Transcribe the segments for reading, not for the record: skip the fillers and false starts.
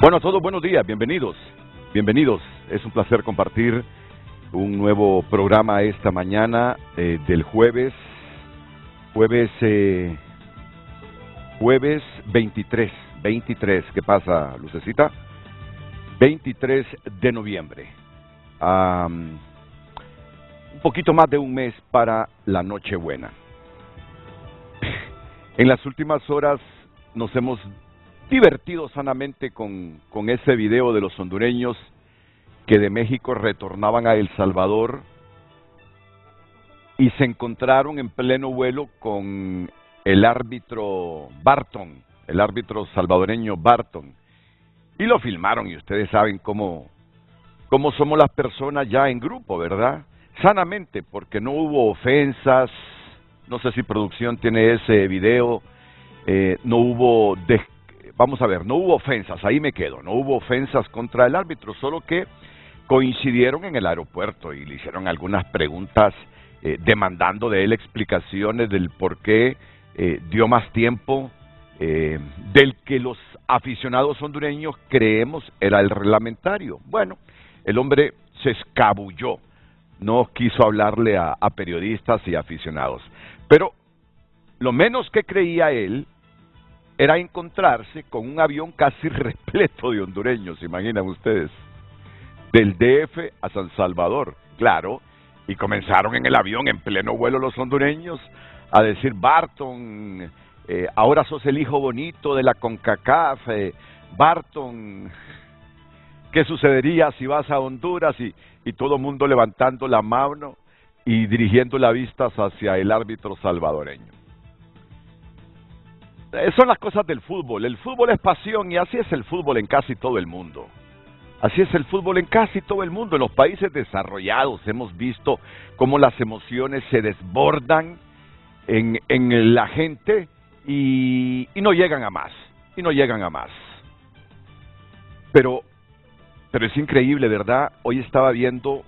Bueno, a todos buenos días, bienvenidos, bienvenidos. Es un placer compartir un nuevo programa esta mañana del jueves 23, ¿qué pasa, Lucecita? 23 de noviembre. Un poquito más de un mes para la Nochebuena. En las últimas horas nos hemos divertido sanamente con ese video de los hondureños que de México retornaban a El Salvador y se encontraron en pleno vuelo con el árbitro Barton, el árbitro salvadoreño Barton, y lo filmaron, y ustedes saben cómo somos las personas ya en grupo, ¿verdad? Sanamente, porque no hubo ofensas. No sé si producción tiene ese video. No hubo no hubo ofensas, ahí me quedo, no hubo ofensas contra el árbitro, solo que coincidieron en el aeropuerto y le hicieron algunas preguntas demandando de él explicaciones del por qué dio más tiempo del que los aficionados hondureños creemos era el reglamentario. Bueno, el hombre se escabulló, no quiso hablarle a periodistas y aficionados, pero lo menos que creía él era encontrarse con un avión casi repleto de hondureños, imaginan ustedes, del DF a San Salvador, claro, y comenzaron en el avión en pleno vuelo los hondureños a decir: Barton, ahora sos el hijo bonito de la CONCACAF, Barton, ¿qué sucedería si vas a Honduras? Y todo el mundo levantando la mano y dirigiendo las vistas hacia el árbitro salvadoreño. Son las cosas del fútbol. El fútbol es pasión y así es el fútbol en casi todo el mundo. Así es el fútbol en casi todo el mundo. En los países desarrollados hemos visto cómo las emociones se desbordan en la gente y no llegan a más. Pero es increíble, ¿verdad? Hoy estaba viendo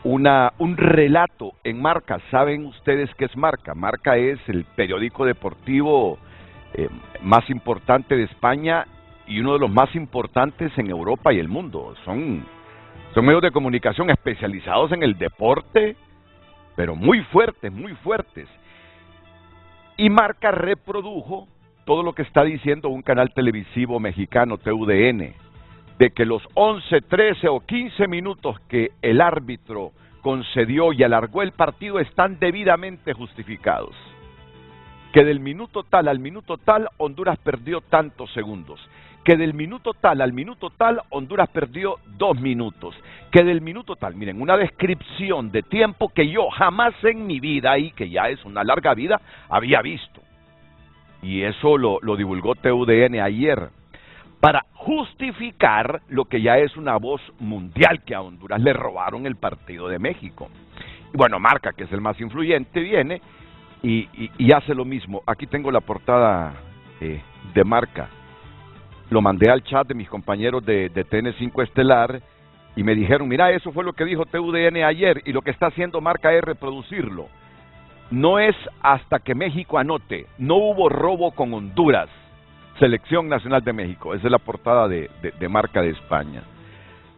un relato en Marca. ¿Saben ustedes qué es Marca? Marca es el periódico deportivo más importante de España y uno de los más importantes en Europa y el mundo. Son medios de comunicación especializados en el deporte, pero muy fuertes, muy fuertes. Y Marca reprodujo todo lo que está diciendo un canal televisivo mexicano, TUDN, de que los 11, 13 o 15 minutos que el árbitro concedió y alargó el partido están debidamente justificados. Que del minuto tal al minuto tal Honduras perdió tantos segundos. Que del minuto tal al minuto tal Honduras perdió 2 minutos. Que del minuto tal, miren, una descripción de tiempo que yo jamás en mi vida, y que ya es una larga vida, había visto. Y eso lo divulgó TUDN ayer, para justificar lo que ya es una voz mundial, que a Honduras le robaron el partido de México. Y bueno, Marca, que es el más influyente, viene y hace lo mismo. Aquí tengo la portada de Marca. Lo mandé al chat de mis compañeros de TN5 Estelar y me dijeron: mira, eso fue lo que dijo TUDN ayer, y lo que está haciendo Marca es reproducirlo. No es hasta que México anote. No hubo robo con Honduras. Selección Nacional de México. Esa es la portada de Marca de España.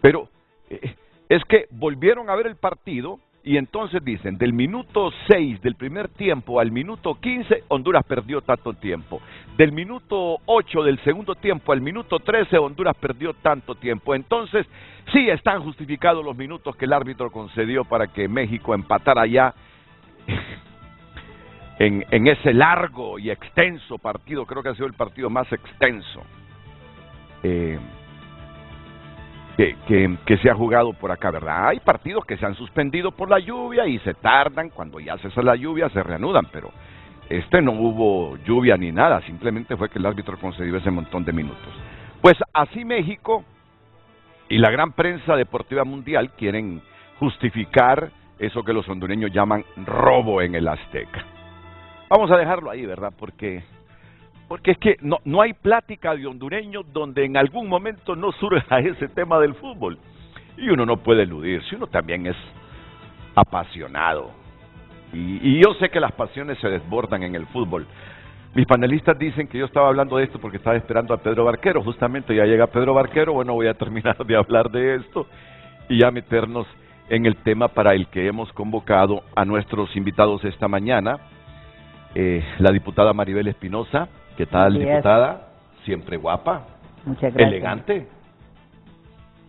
Pero es que volvieron a ver el partido y entonces dicen: del minuto 6 del primer tiempo al minuto 15, Honduras perdió tanto tiempo. Del minuto 8 del segundo tiempo al minuto 13, Honduras perdió tanto tiempo. Entonces, sí están justificados los minutos que el árbitro concedió para que México empatara ya en ese largo y extenso partido. Creo que ha sido el partido más extenso que se ha jugado por acá, ¿verdad? Hay partidos que se han suspendido por la lluvia y se tardan, cuando ya cesa la lluvia se reanudan, pero no hubo lluvia ni nada, simplemente fue que el árbitro concedió ese montón de minutos. Pues así México y la gran prensa deportiva mundial quieren justificar eso que los hondureños llaman robo en el Azteca. Vamos a dejarlo ahí, ¿verdad? Porque es que no hay plática de hondureños donde en algún momento no surja ese tema del fútbol. Y uno no puede eludirse, uno también es apasionado. Y yo sé que las pasiones se desbordan en el fútbol. Mis panelistas dicen que yo estaba hablando de esto porque estaba esperando a Pedro Barquero. Justamente ya llega Pedro Barquero. Bueno, voy a terminar de hablar de esto y ya meternos en el tema para el que hemos convocado a nuestros invitados esta mañana. La diputada Maribel Espinosa. ¿Qué tal, diputada? Siempre guapa. Muchas gracias. Elegante.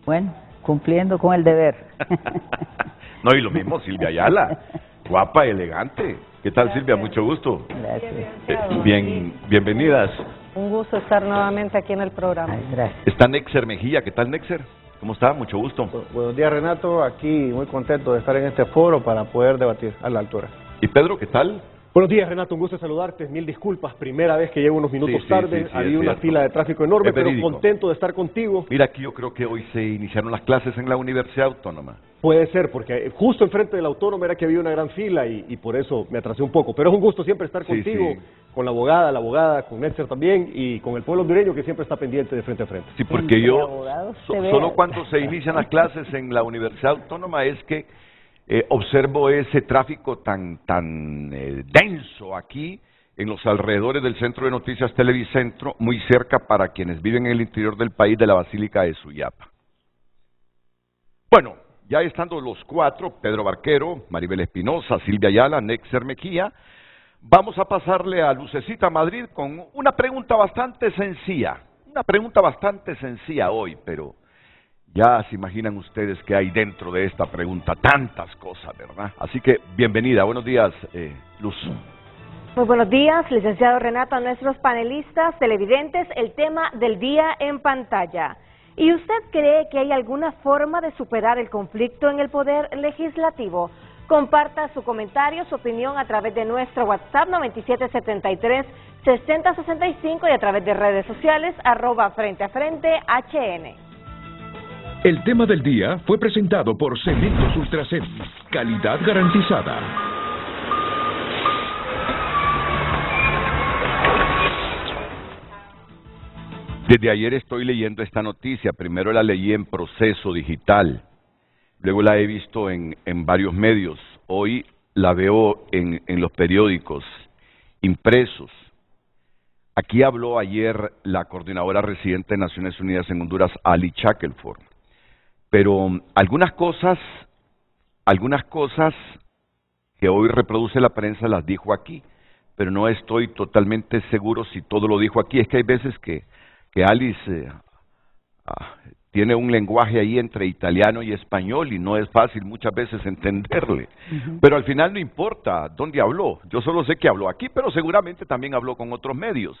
Bueno, cumpliendo con el deber. No, y lo mismo Silvia Ayala. Guapa, elegante. ¿Qué tal, Silvia? Mucho gusto. Gracias. Bienvenidas. Un gusto estar nuevamente aquí en el programa. Ay, gracias. Está Nexer Mejía. ¿Qué tal, Nexer? ¿Cómo está? Mucho gusto. Buenos días, Renato. Aquí muy contento de estar en este foro para poder debatir a la altura. ¿Y Pedro, qué tal? Buenos días, Renato, un gusto saludarte, mil disculpas, primera vez que llego unos minutos tarde, había una fila de tráfico enorme, pero contento de estar contigo. Mira, aquí yo creo que hoy se iniciaron las clases en la Universidad Autónoma. Puede ser, porque justo enfrente de la Autónoma era que había una gran fila y por eso me atrasé un poco, pero es un gusto siempre estar contigo, con la abogada, con Netzer también y con el pueblo hondureño que siempre está pendiente de frente a frente. Sí, porque yo, solo cuando se inician las clases en la Universidad Autónoma es que observo ese tráfico tan denso aquí en los alrededores del Centro de Noticias Televicentro, muy cerca para quienes viven en el interior del país de la Basílica de Suyapa. Bueno, ya estando los cuatro, Pedro Barquero, Maribel Espinosa, Silvia Ayala, Nexer Mejía, vamos a pasarle a Lucecita Madrid con una pregunta bastante sencilla hoy, pero ya se imaginan ustedes que hay dentro de esta pregunta tantas cosas, ¿verdad? Así que bienvenida, buenos días, Luz. Muy buenos días, licenciado Renato, a nuestros panelistas, televidentes, el tema del día en pantalla. ¿Y usted cree que hay alguna forma de superar el conflicto en el Poder Legislativo? Comparta su comentario, su opinión a través de nuestro WhatsApp 9773-6065 y a través de redes sociales, @FrenteAFrente HN. El tema del día fue presentado por Cementos Ultracem, calidad garantizada. Desde ayer estoy leyendo esta noticia. Primero la leí en Proceso Digital, luego la he visto en varios medios. Hoy la veo en los periódicos impresos. Aquí habló ayer la coordinadora residente de Naciones Unidas en Honduras, Ali Shackelford. Pero algunas cosas que hoy reproduce la prensa las dijo aquí, pero no estoy totalmente seguro si todo lo dijo aquí. Es que hay veces que Alice tiene un lenguaje ahí entre italiano y español y no es fácil muchas veces entenderle. Pero al final no importa dónde habló. Yo solo sé que habló aquí, pero seguramente también habló con otros medios.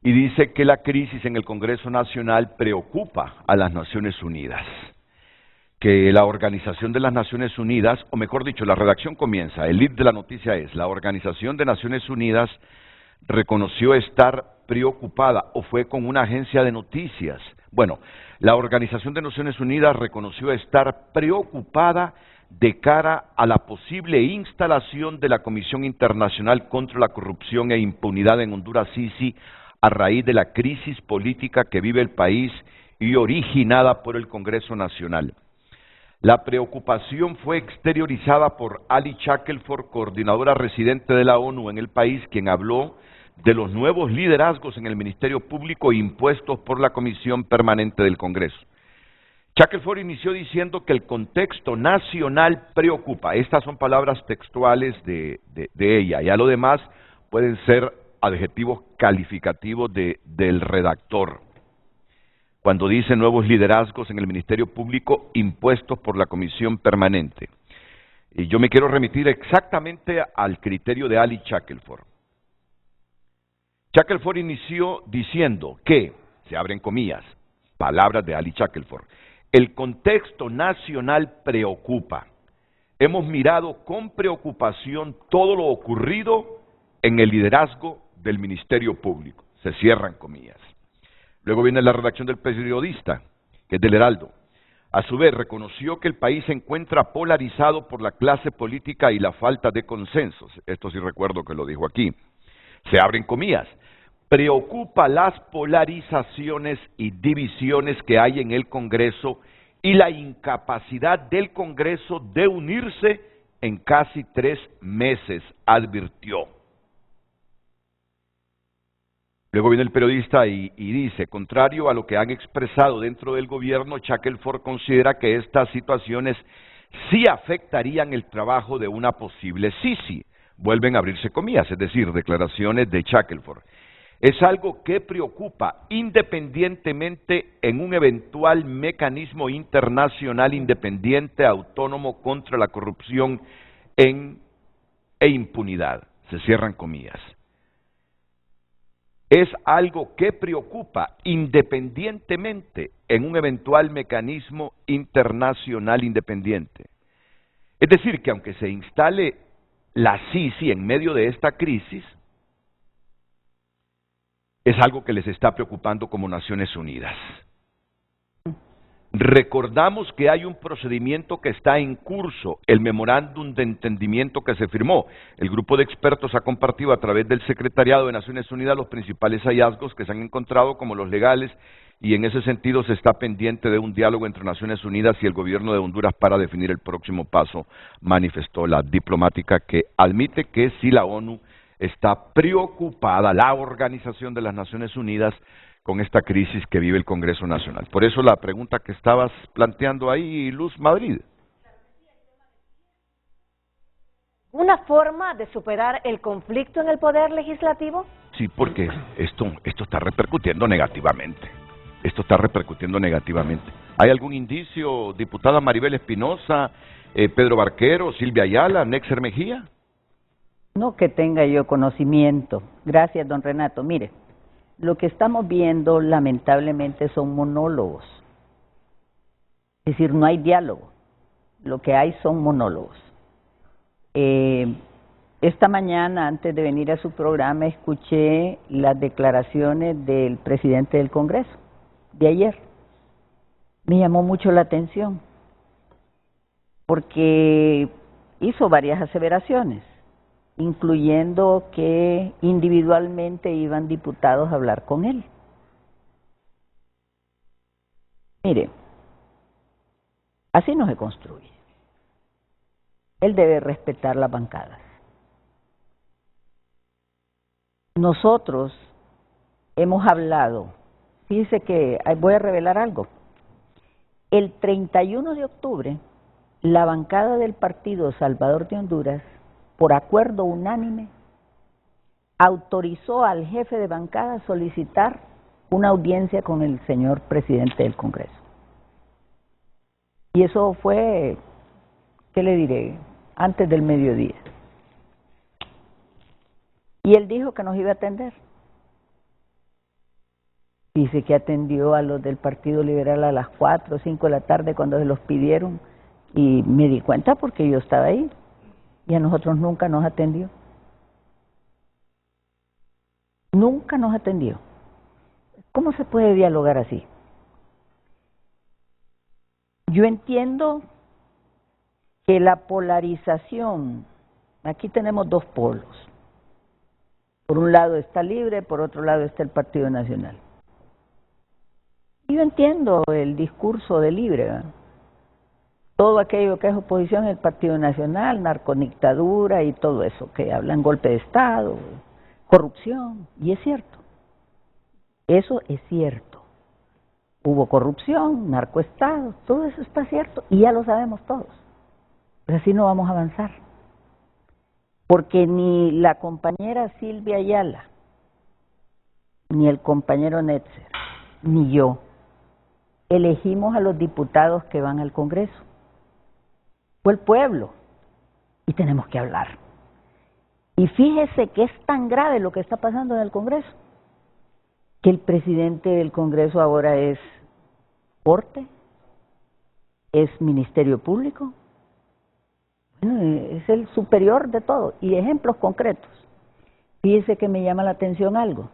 Y dice que la crisis en el Congreso Nacional preocupa a las Naciones Unidas. Que la Organización de las Naciones Unidas, o mejor dicho, la redacción comienza, el lead de la noticia es, la Organización de Naciones Unidas reconoció estar preocupada, o fue con una agencia de noticias. Bueno, la Organización de Naciones Unidas reconoció estar preocupada de cara a la posible instalación de la Comisión Internacional contra la Corrupción e Impunidad en Honduras, CICI, a raíz de la crisis política que vive el país y originada por el Congreso Nacional. La preocupación fue exteriorizada por Ali Shackelford, coordinadora residente de la ONU en el país, quien habló de los nuevos liderazgos en el Ministerio Público impuestos por la Comisión Permanente del Congreso. Shackelford inició diciendo que el contexto nacional preocupa. Estas son palabras textuales de ella. Ya lo demás pueden ser adjetivos calificativos del redactor. Cuando dice nuevos liderazgos en el Ministerio Público impuestos por la Comisión Permanente. Y yo me quiero remitir exactamente al criterio de Ali Shackelford. Shackelford inició diciendo que, se abren comillas, palabras de Ali Shackelford, el contexto nacional preocupa. Hemos mirado con preocupación todo lo ocurrido en el liderazgo del Ministerio Público. Se cierran comillas. Luego viene la redacción del periodista, que es del Heraldo. A su vez, reconoció que el país se encuentra polarizado por la clase política y la falta de consensos. Esto sí recuerdo que lo dijo aquí. Se abren comillas. Preocupa las polarizaciones y divisiones que hay en el Congreso y la incapacidad del Congreso de unirse en casi 3 meses, advirtió. Luego viene el periodista y dice, contrario a lo que han expresado dentro del gobierno, Shackelford considera que estas situaciones sí afectarían el trabajo de una posible Sisi. Vuelven a abrirse comillas, es decir, declaraciones de Shackelford. Es algo que preocupa independientemente en un eventual mecanismo internacional independiente autónomo contra la corrupción e impunidad. Se cierran comillas. Es algo que preocupa independientemente en un eventual mecanismo internacional independiente. Es decir, que aunque se instale la Sisi en medio de esta crisis, es algo que les está preocupando como Naciones Unidas. Recordamos que hay un procedimiento que está en curso, el memorándum de entendimiento que se firmó. El grupo de expertos ha compartido a través del Secretariado de Naciones Unidas los principales hallazgos que se han encontrado como los legales, y en ese sentido se está pendiente de un diálogo entre Naciones Unidas y el gobierno de Honduras para definir el próximo paso, manifestó la diplomática, que admite que si la ONU está preocupada, la Organización de las Naciones Unidas, con esta crisis que vive el Congreso Nacional. Por eso la pregunta que estabas planteando ahí, Luz Madrid. ¿Una forma de superar el conflicto en el poder legislativo? Sí, porque esto está repercutiendo negativamente. Esto está repercutiendo negativamente. ¿Hay algún indicio, diputada Maribel Espinosa, Pedro Barquero, Silvia Ayala, Nexer Mejía? No que tenga yo conocimiento. Gracias, don Renato. Mire, lo que estamos viendo lamentablemente son monólogos. Es decir, no hay diálogo. Lo que hay son monólogos. Esta mañana, antes de venir a su programa, escuché las declaraciones del presidente del Congreso, de ayer. Me llamó mucho la atención, porque hizo varias aseveraciones, incluyendo que individualmente iban diputados a hablar con él. Mire, así no se construye. Él debe respetar las bancadas. Nosotros hemos hablado, fíjese que voy a revelar algo. El 31 de octubre, la bancada del Partido Salvador de Honduras, por acuerdo unánime, autorizó al jefe de bancada a solicitar una audiencia con el señor presidente del Congreso. Y eso fue, ¿qué le diré?, antes del mediodía. Y él dijo que nos iba a atender. Dice que atendió a los del Partido Liberal a las 4 o 5 de la tarde cuando se los pidieron, y me di cuenta porque yo estaba ahí. Y a nosotros nunca nos atendió. Nunca nos atendió. ¿Cómo se puede dialogar así? Yo entiendo que la polarización, aquí tenemos dos polos. Por un lado está Libre, por otro lado está el Partido Nacional. Yo entiendo el discurso de Libre, ¿verdad? Todo aquello que es oposición al Partido Nacional, narcodictadura y todo eso, que hablan golpe de Estado, corrupción, y es cierto. Eso es cierto. Hubo corrupción, narcoestado, todo eso está cierto, y ya lo sabemos todos. Pero así no vamos a avanzar. Porque ni la compañera Silvia Ayala, ni el compañero Netzer, ni yo, elegimos a los diputados que van al Congreso. Fue el pueblo, y tenemos que hablar. Y fíjese que es tan grave lo que está pasando en el Congreso, que el presidente del Congreso ahora es Corte, es Ministerio Público, bueno, es el superior de todo. Y ejemplos concretos. Fíjese que me llama la atención algo.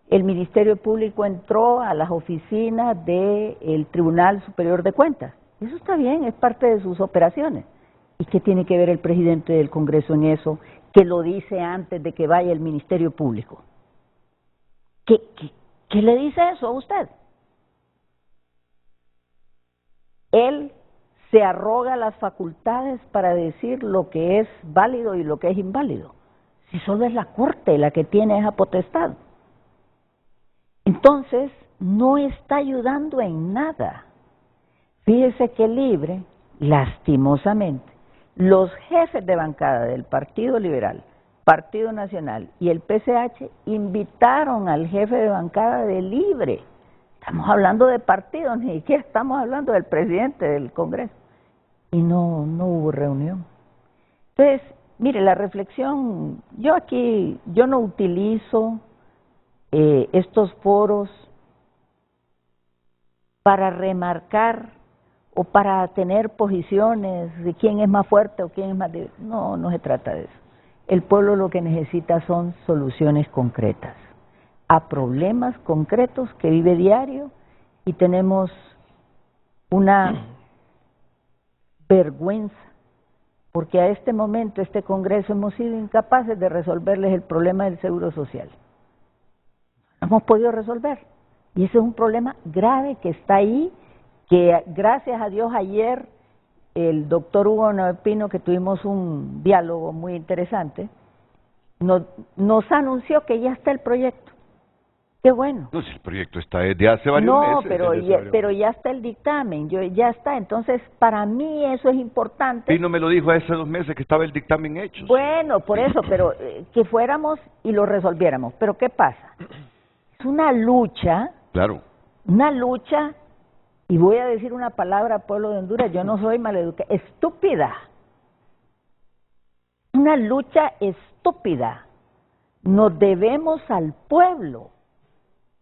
El Ministerio Público entró a las oficinas del Tribunal Superior de Cuentas. Eso está bien, es parte de sus operaciones. ¿Y qué tiene que ver el presidente del Congreso en eso, que lo dice antes de que vaya el Ministerio Público? ¿Qué le dice eso a usted? Él se arroga las facultades para decir lo que es válido y lo que es inválido. Si solo es la Corte la que tiene esa potestad. Entonces, no está ayudando en nada. Fíjese que Libre, lastimosamente, los jefes de bancada del Partido Liberal, Partido Nacional y el PCH invitaron al jefe de bancada de Libre. Estamos hablando de partidos, ni siquiera estamos hablando del presidente del Congreso. Y no hubo reunión. Entonces, mire, la reflexión, yo no utilizo estos foros para remarcar o para tener posiciones de quién es más fuerte o quién es más débil. No se trata de eso. El pueblo lo que necesita son soluciones concretas a problemas concretos que vive diario, y tenemos una vergüenza porque a este momento, este Congreso, hemos sido incapaces de resolverles el problema del Seguro Social. No hemos podido resolver, y ese es un problema grave que está ahí, que gracias a Dios ayer el doctor Hugo Novepino, que tuvimos un diálogo muy interesante, nos anunció que ya está el proyecto. Qué bueno. No, si el proyecto está desde hace varios meses. No, pero ya está el dictamen, ya está. Entonces, para mí eso es importante. Pino me lo dijo hace 2 meses que estaba el dictamen hecho. Bueno, por eso, pero que fuéramos y lo resolviéramos. Pero ¿qué pasa? Es una lucha. Claro. Una lucha, y voy a decir una palabra, pueblo de Honduras, yo no soy maleducada, estúpida. Una lucha estúpida. Nos debemos al pueblo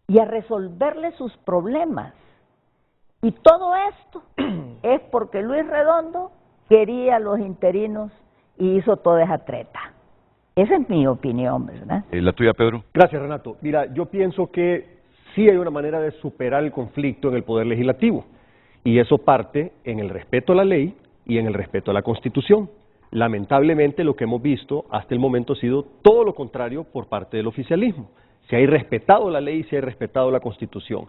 y a resolverle sus problemas. Y todo esto es porque Luis Redondo quería a los interinos y hizo toda esa treta. Esa es mi opinión, ¿verdad? ¿La tuya, Pedro? Gracias, Renato. Mira, yo pienso que sí hay una manera de superar el conflicto en el Poder Legislativo, y eso parte en el respeto a la ley y en el respeto a la Constitución. Lamentablemente, lo que hemos visto hasta el momento ha sido todo lo contrario por parte del oficialismo. Se ha irrespetado la ley y se ha irrespetado la Constitución.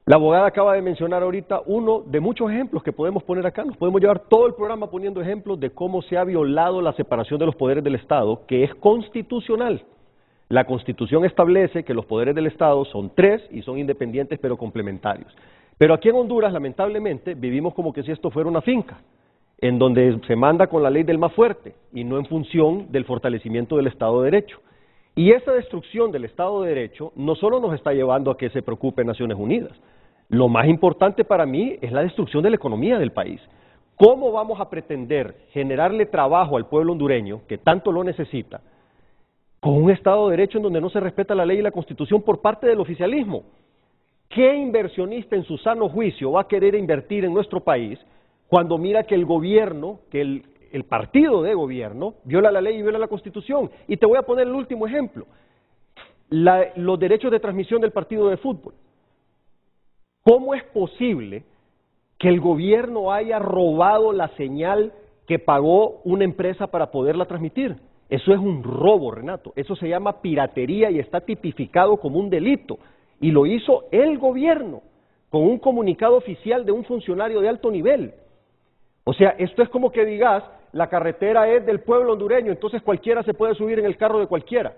La abogada acaba de mencionar ahorita uno de muchos ejemplos que podemos poner acá. Nos podemos llevar todo el programa poniendo ejemplos de cómo se ha violado la separación de los poderes del Estado, que es constitucional. La Constitución establece que los poderes del Estado son 3 y son independientes pero complementarios. Pero aquí en Honduras, lamentablemente, vivimos como que si esto fuera una finca, en donde se manda con la ley del más fuerte y no en función del fortalecimiento del Estado de Derecho. Y esa destrucción del Estado de Derecho no solo nos está llevando a que se preocupe Naciones Unidas. Lo más importante para mí es la destrucción de la economía del país. ¿Cómo vamos a pretender generarle trabajo al pueblo hondureño, que tanto lo necesita, con un Estado de Derecho en donde no se respeta la ley y la Constitución por parte del oficialismo? ¿Qué inversionista en su sano juicio va a querer invertir en nuestro país cuando mira que el gobierno, que el partido de gobierno viola la ley y viola la Constitución? Y te voy a poner el último ejemplo, los derechos de transmisión del partido de fútbol. ¿Cómo es posible que el gobierno haya robado la señal que pagó una empresa para poderla transmitir? Eso es un robo, Renato. Eso se llama piratería y está tipificado como un delito. Y lo hizo el gobierno con un comunicado oficial de un funcionario de alto nivel. O sea, esto es como que digas, la carretera es del pueblo hondureño, entonces cualquiera se puede subir en el carro de cualquiera.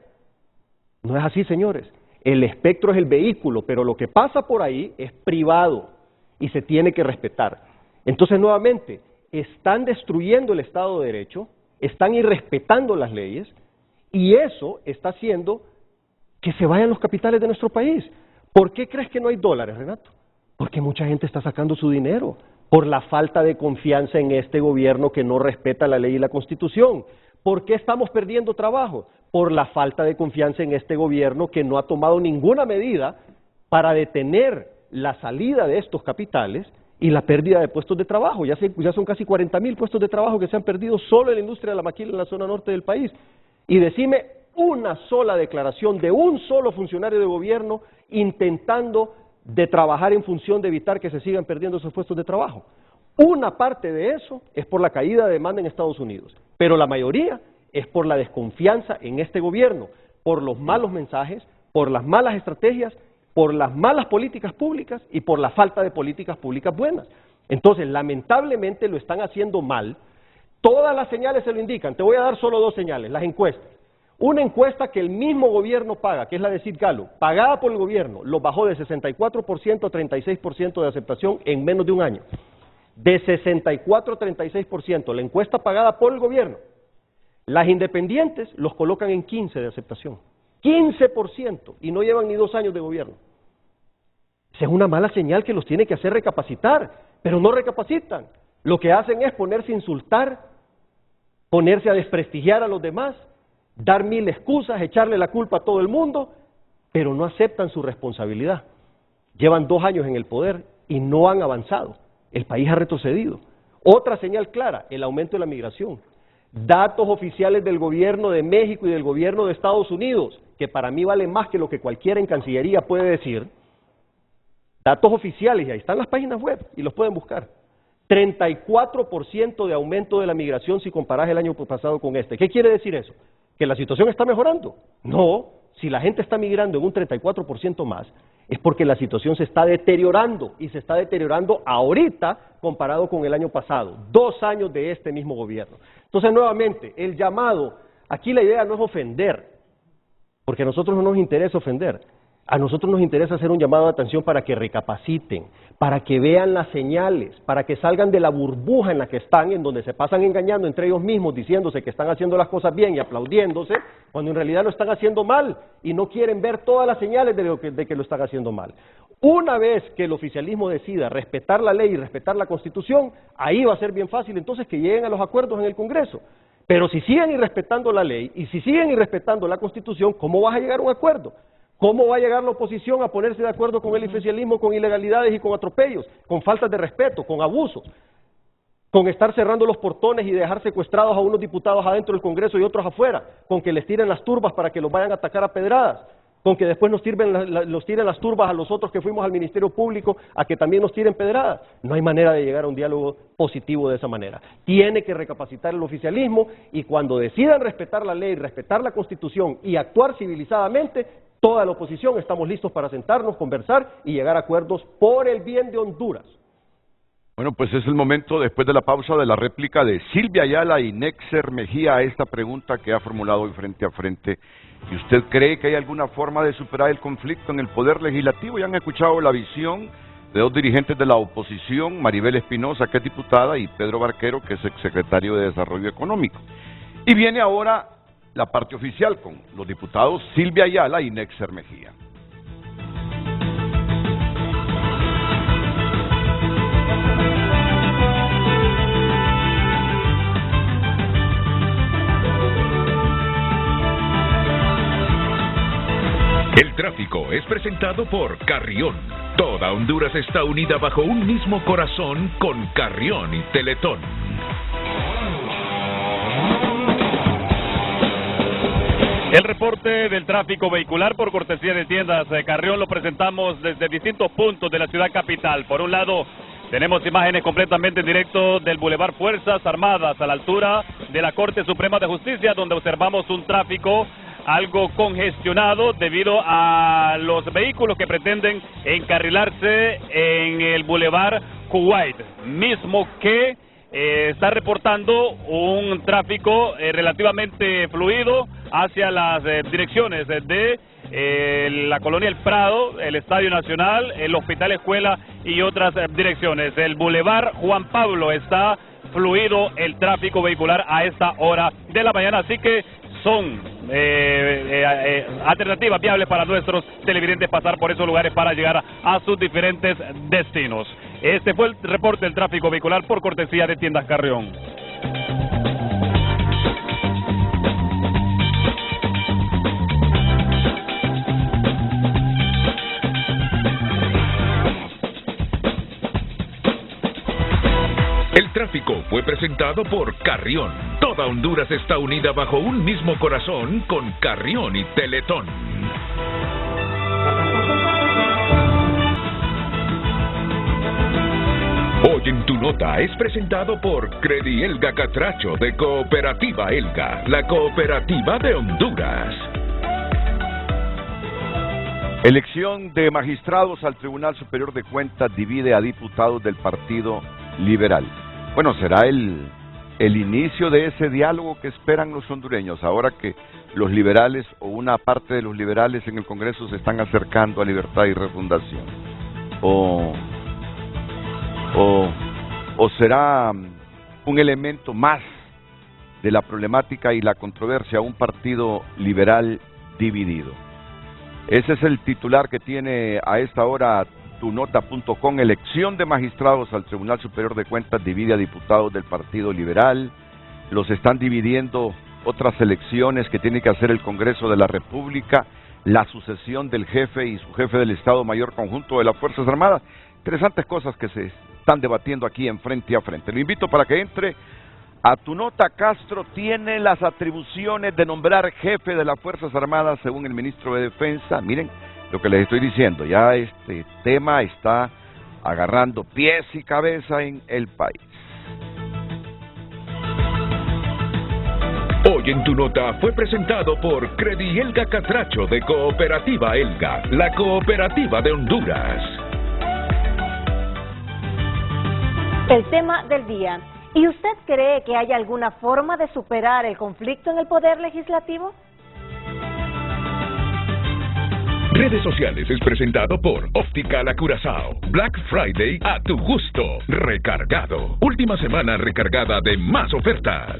No es así, señores. El espectro es el vehículo, pero lo que pasa por ahí es privado y se tiene que respetar. Entonces, nuevamente, están destruyendo el Estado de Derecho, están irrespetando las leyes, y eso está haciendo que se vayan los capitales de nuestro país. ¿Por qué crees que no hay dólares, Renato? Porque mucha gente está sacando su dinero por la falta de confianza en este gobierno que no respeta la ley y la Constitución. ¿Por qué estamos perdiendo trabajo? Por la falta de confianza en este gobierno que no ha tomado ninguna medida para detener la salida de estos capitales y la pérdida de puestos de trabajo. Ya son casi 40,000 puestos de trabajo que se han perdido solo en la industria de la maquila en la zona norte del país. Y decime una sola declaración de un solo funcionario de gobierno intentando de trabajar en función de evitar que se sigan perdiendo esos puestos de trabajo. Una parte de eso es por la caída de demanda en Estados Unidos, pero la mayoría es por la desconfianza en este gobierno, por los malos mensajes, por las malas estrategias, por las malas políticas públicas y por la falta de políticas públicas buenas. Entonces, lamentablemente lo están haciendo mal. Todas las señales se lo indican. Te voy a dar solo 2 señales, las encuestas. Una encuesta que el mismo gobierno paga, que es la de Sid Gallup, pagada por el gobierno, lo bajó de 64% a 36% de aceptación en menos de un año. De 64 a 36%, la encuesta pagada por el gobierno. Las independientes los colocan en 15% de aceptación. 15%, y no llevan ni 2 años de gobierno. Esa es una mala señal que los tiene que hacer recapacitar, pero no recapacitan. Lo que hacen es ponerse a insultar, ponerse a desprestigiar a los demás, dar 1000 excusas, echarle la culpa a todo el mundo, pero no aceptan su responsabilidad. Llevan 2 años en el poder y no han avanzado. El país ha retrocedido. Otra señal clara, el aumento de la migración. Datos oficiales del gobierno de México y del gobierno de Estados Unidos, que para mí vale más que lo que cualquiera en Cancillería puede decir. Datos oficiales, y ahí están las páginas web, y los pueden buscar. 34% de aumento de la migración si comparas el año pasado con este. ¿Qué quiere decir eso? ¿Que la situación está mejorando? No, si la gente está migrando en un 34% más, es porque la situación se está deteriorando, y se está deteriorando ahorita comparado con el año pasado, 2 años de este mismo gobierno. Entonces, nuevamente, el llamado, aquí la idea no es ofender, porque a nosotros no nos interesa ofender, a nosotros nos interesa hacer un llamado de atención para que recapaciten, para que vean las señales, para que salgan de la burbuja en la que están, en donde se pasan engañando entre ellos mismos, diciéndose que están haciendo las cosas bien y aplaudiéndose, cuando en realidad lo están haciendo mal y no quieren ver todas las señales de que lo están haciendo mal. Una vez que el oficialismo decida respetar la ley y respetar la Constitución, ahí va a ser bien fácil entonces que lleguen a los acuerdos en el Congreso. Pero si siguen irrespetando la ley y si siguen irrespetando la Constitución, ¿cómo vas a llegar a un acuerdo? ¿Cómo va a llegar la oposición a ponerse de acuerdo con el oficialismo, con ilegalidades y con atropellos, con faltas de respeto, con abusos, con estar cerrando los portones y dejar secuestrados a unos diputados adentro del Congreso y otros afuera, con que les tiren las turbas para que los vayan a atacar a pedradas, con que después nos tiren las turbas a los otros que fuimos al Ministerio Público a que también nos tiren pedradas? No hay manera de llegar a un diálogo positivo de esa manera. Tiene que recapacitar el oficialismo, y cuando decidan respetar la ley, respetar la Constitución y actuar civilizadamente, toda la oposición estamos listos para sentarnos, conversar y llegar a acuerdos por el bien de Honduras. Bueno, pues es el momento, después de la pausa, de la réplica de Silvia Ayala y Nexer Mejía a esta pregunta que ha formulado hoy frente a frente. ¿Y usted cree que hay alguna forma de superar el conflicto en el Poder Legislativo? Ya han escuchado la visión de 2 dirigentes de la oposición, Maribel Espinosa, que es diputada, y Pedro Barquero, que es exsecretario de Desarrollo Económico. Y viene ahora la parte oficial con los diputados Silvia Ayala y Nexer Mejía. El tráfico es presentado por Carrión. Toda Honduras está unida bajo un mismo corazón con Carrión y Teletón. El reporte del tráfico vehicular por cortesía de tiendas Carrión lo presentamos desde distintos puntos de la ciudad capital. Por un lado, tenemos imágenes completamente en directo del Boulevard Fuerzas Armadas a la altura de la Corte Suprema de Justicia, donde observamos un tráfico algo congestionado debido a los vehículos que pretenden encarrilarse en el Boulevard Kuwait, mismo que está reportando un tráfico relativamente fluido hacia las direcciones de la Colonia El Prado, el Estadio Nacional, el Hospital Escuela y otras direcciones. El Boulevard Juan Pablo está fluido el tráfico vehicular a esta hora de la mañana, así que son alternativas viables para nuestros televidentes pasar por esos lugares para llegar a sus diferentes destinos. Este fue el reporte del tráfico vehicular por cortesía de Tiendas Carrión. El tráfico fue presentado por Carrión. Toda Honduras está unida bajo un mismo corazón con Carrión y Teletón. Hoy en tu nota es presentado por Credi Elga Catracho de Cooperativa Elga, la cooperativa de Honduras. Elección de magistrados al Tribunal Superior de Cuentas divide a diputados del Partido Liberal. Bueno, será el el inicio de ese diálogo que esperan los hondureños, ahora que los liberales o una parte de los liberales en el Congreso se están acercando a Libertad y Refundación. O será un elemento más de la problemática y la controversia, un partido liberal dividido. Ese es el titular que tiene a esta hora tunota.com. Elección de magistrados al Tribunal Superior de Cuentas divide a diputados del Partido Liberal. Los están dividiendo otras elecciones que tiene que hacer el Congreso de la República, la sucesión del jefe y su jefe del Estado Mayor Conjunto de las Fuerzas Armadas. Interesantes cosas que se están debatiendo aquí en Frente a Frente. Lo invito para que entre a Tu Nota. Castro tiene las atribuciones de nombrar jefe de las Fuerzas Armadas según el ministro de Defensa. Miren lo que les estoy diciendo, ya este tema está agarrando pies y cabeza en el país. Hoy en Tu Nota fue presentado por Credi Elga Catracho de Cooperativa Elga, la cooperativa de Honduras. El tema del día. ¿Y usted cree que hay alguna forma de superar el conflicto en el Poder Legislativo? Redes sociales es presentado por Óptica La Curazao. Black Friday a tu gusto. Recargado. Última semana recargada de más ofertas.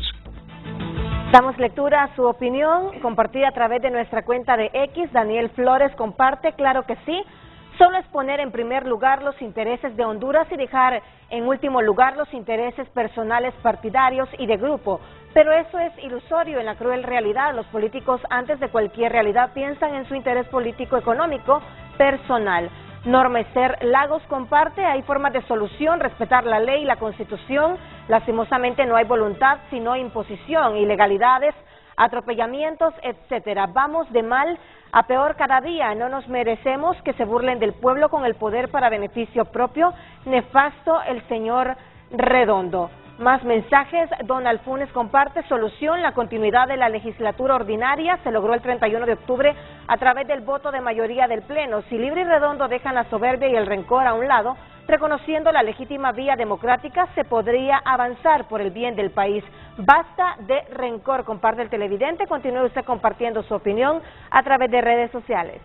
Damos lectura a su opinión, compartida a través de nuestra cuenta de X. Daniel Flores comparte, claro que sí. Solo es poner en primer lugar los intereses de Honduras y dejar en último lugar los intereses personales, partidarios y de grupo. Pero eso es ilusorio en la cruel realidad. Los políticos, antes de cualquier realidad, piensan en su interés político-económico personal. Normecer Lagos comparte, hay formas de solución, respetar la ley y la Constitución. Lastimosamente no hay voluntad, sino imposición, ilegalidades, atropellamientos, etcétera. Vamos de mal a peor cada día. No nos merecemos que se burlen del pueblo con el poder para beneficio propio. Nefasto el señor Redondo. Más mensajes. Donald Funes comparte solución, la continuidad de la legislatura ordinaria se logró el 31 de octubre a través del voto de mayoría del Pleno. Si Libre y Redondo dejan la soberbia y el rencor a un lado, reconociendo la legítima vía democrática, se podría avanzar por el bien del país. Basta de rencor, comparte el televidente. Continúe usted compartiendo su opinión a través de redes sociales.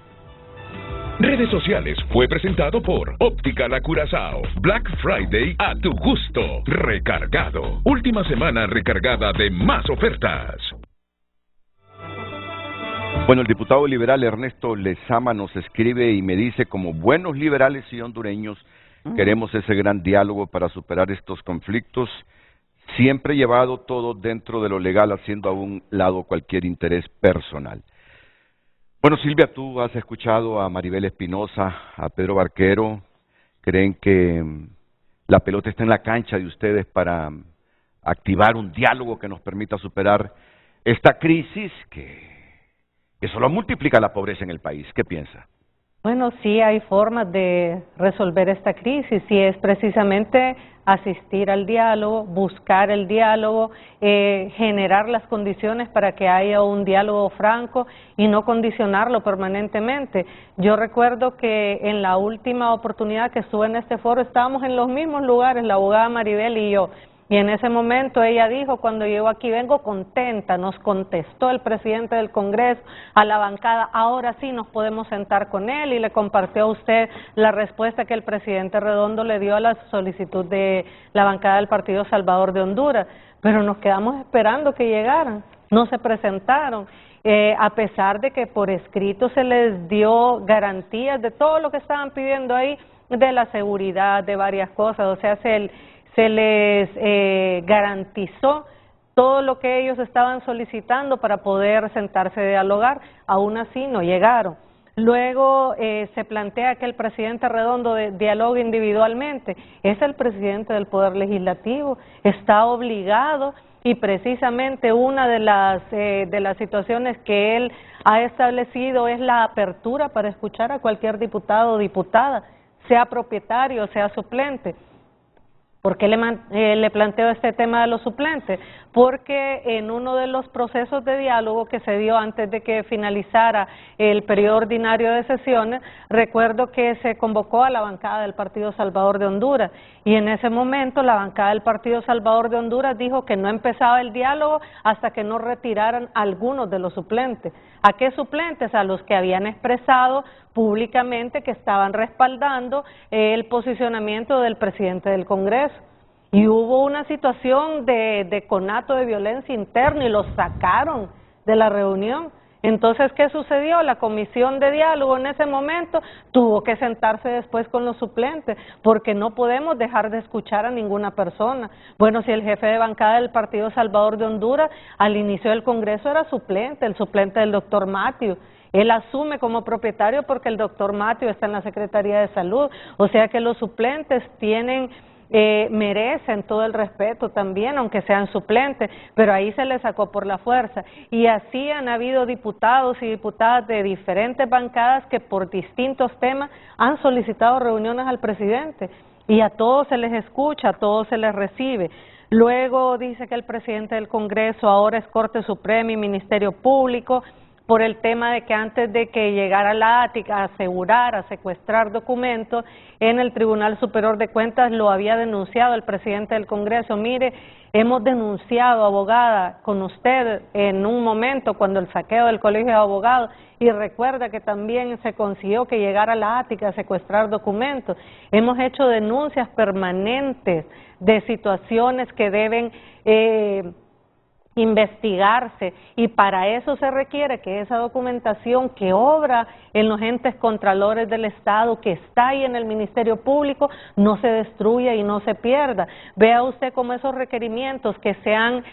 Redes sociales fue presentado por Óptica La Curazao. Black Friday a tu gusto. Recargado. Última semana recargada de más ofertas. Bueno, el diputado liberal Ernesto Lezama nos escribe y me dice: como buenos liberales y hondureños, queremos ese gran diálogo para superar estos conflictos, siempre llevado todo dentro de lo legal, haciendo a un lado cualquier interés personal. Bueno, Silvia, tú has escuchado a Maribel Espinosa, a Pedro Barquero. ¿Creen que la pelota está en la cancha de ustedes para activar un diálogo que nos permita superar esta crisis que solo multiplica la pobreza en el país? ¿Qué piensa? Bueno, sí hay formas de resolver esta crisis y es precisamente asistir al diálogo, buscar el diálogo, generar las condiciones para que haya un diálogo franco y no condicionarlo permanentemente. Yo recuerdo que en la última oportunidad que estuve en este foro estábamos en los mismos lugares, la abogada Maribel y yo. Y en ese momento ella dijo, cuando llegó aquí, vengo contenta, nos contestó el presidente del Congreso a la bancada, ahora sí nos podemos sentar con él, y le compartió a usted la respuesta que el presidente Redondo le dio a la solicitud de la bancada del Partido Salvador de Honduras, pero nos quedamos esperando que llegaran, no se presentaron. A pesar de que por escrito se les dio garantías de todo lo que estaban pidiendo ahí, de la seguridad, de varias cosas, o sea, se les garantizó todo lo que ellos estaban solicitando para poder sentarse a dialogar, aún así no llegaron. Luego se plantea que el presidente Redondo dialogue individualmente. Es el presidente del Poder Legislativo, está obligado, y precisamente una de las situaciones que él ha establecido es la apertura para escuchar a cualquier diputado o diputada, sea propietario, sea suplente. ¿Por qué le planteo este tema de los suplentes? Porque en uno de los procesos de diálogo que se dio antes de que finalizara el periodo ordinario de sesiones, recuerdo que se convocó a la bancada del Partido Salvador de Honduras y en ese momento la bancada del Partido Salvador de Honduras dijo que no empezaba el diálogo hasta que no retiraran algunos de los suplentes. ¿A qué suplentes? A los que habían expresado públicamente que estaban respaldando el posicionamiento del presidente del Congreso. Y hubo una situación de conato de violencia interna y los sacaron de la reunión. Entonces, ¿qué sucedió? La comisión de diálogo en ese momento tuvo que sentarse después con los suplentes, porque no podemos dejar de escuchar a ninguna persona. Bueno, si el jefe de bancada del Partido Salvador de Honduras al inicio del Congreso era suplente, el suplente del doctor Matthew, él asume como propietario porque el doctor Matthew está en la Secretaría de Salud, o sea que los suplentes merecen todo el respeto también, aunque sean suplentes, pero ahí se les sacó por la fuerza. Y así han habido diputados y diputadas de diferentes bancadas que por distintos temas han solicitado reuniones al presidente y a todos se les escucha, a todos se les recibe. Luego dice que el presidente del Congreso ahora es Corte Suprema y Ministerio Público, por el tema de que antes de que llegara la ATIC a asegurar, a secuestrar documentos, en el Tribunal Superior de Cuentas lo había denunciado el presidente del Congreso. Mire, hemos denunciado, abogada, con usted en un momento cuando el saqueo del Colegio de Abogados, y recuerda que también se consiguió que llegara la ATIC a secuestrar documentos. Hemos hecho denuncias permanentes de situaciones que deben investigarse, y para eso se requiere que esa documentación que obra en los entes contralores del Estado, que está ahí en el Ministerio Público, no se destruya y no se pierda. Vea usted cómo esos requerimientos que se han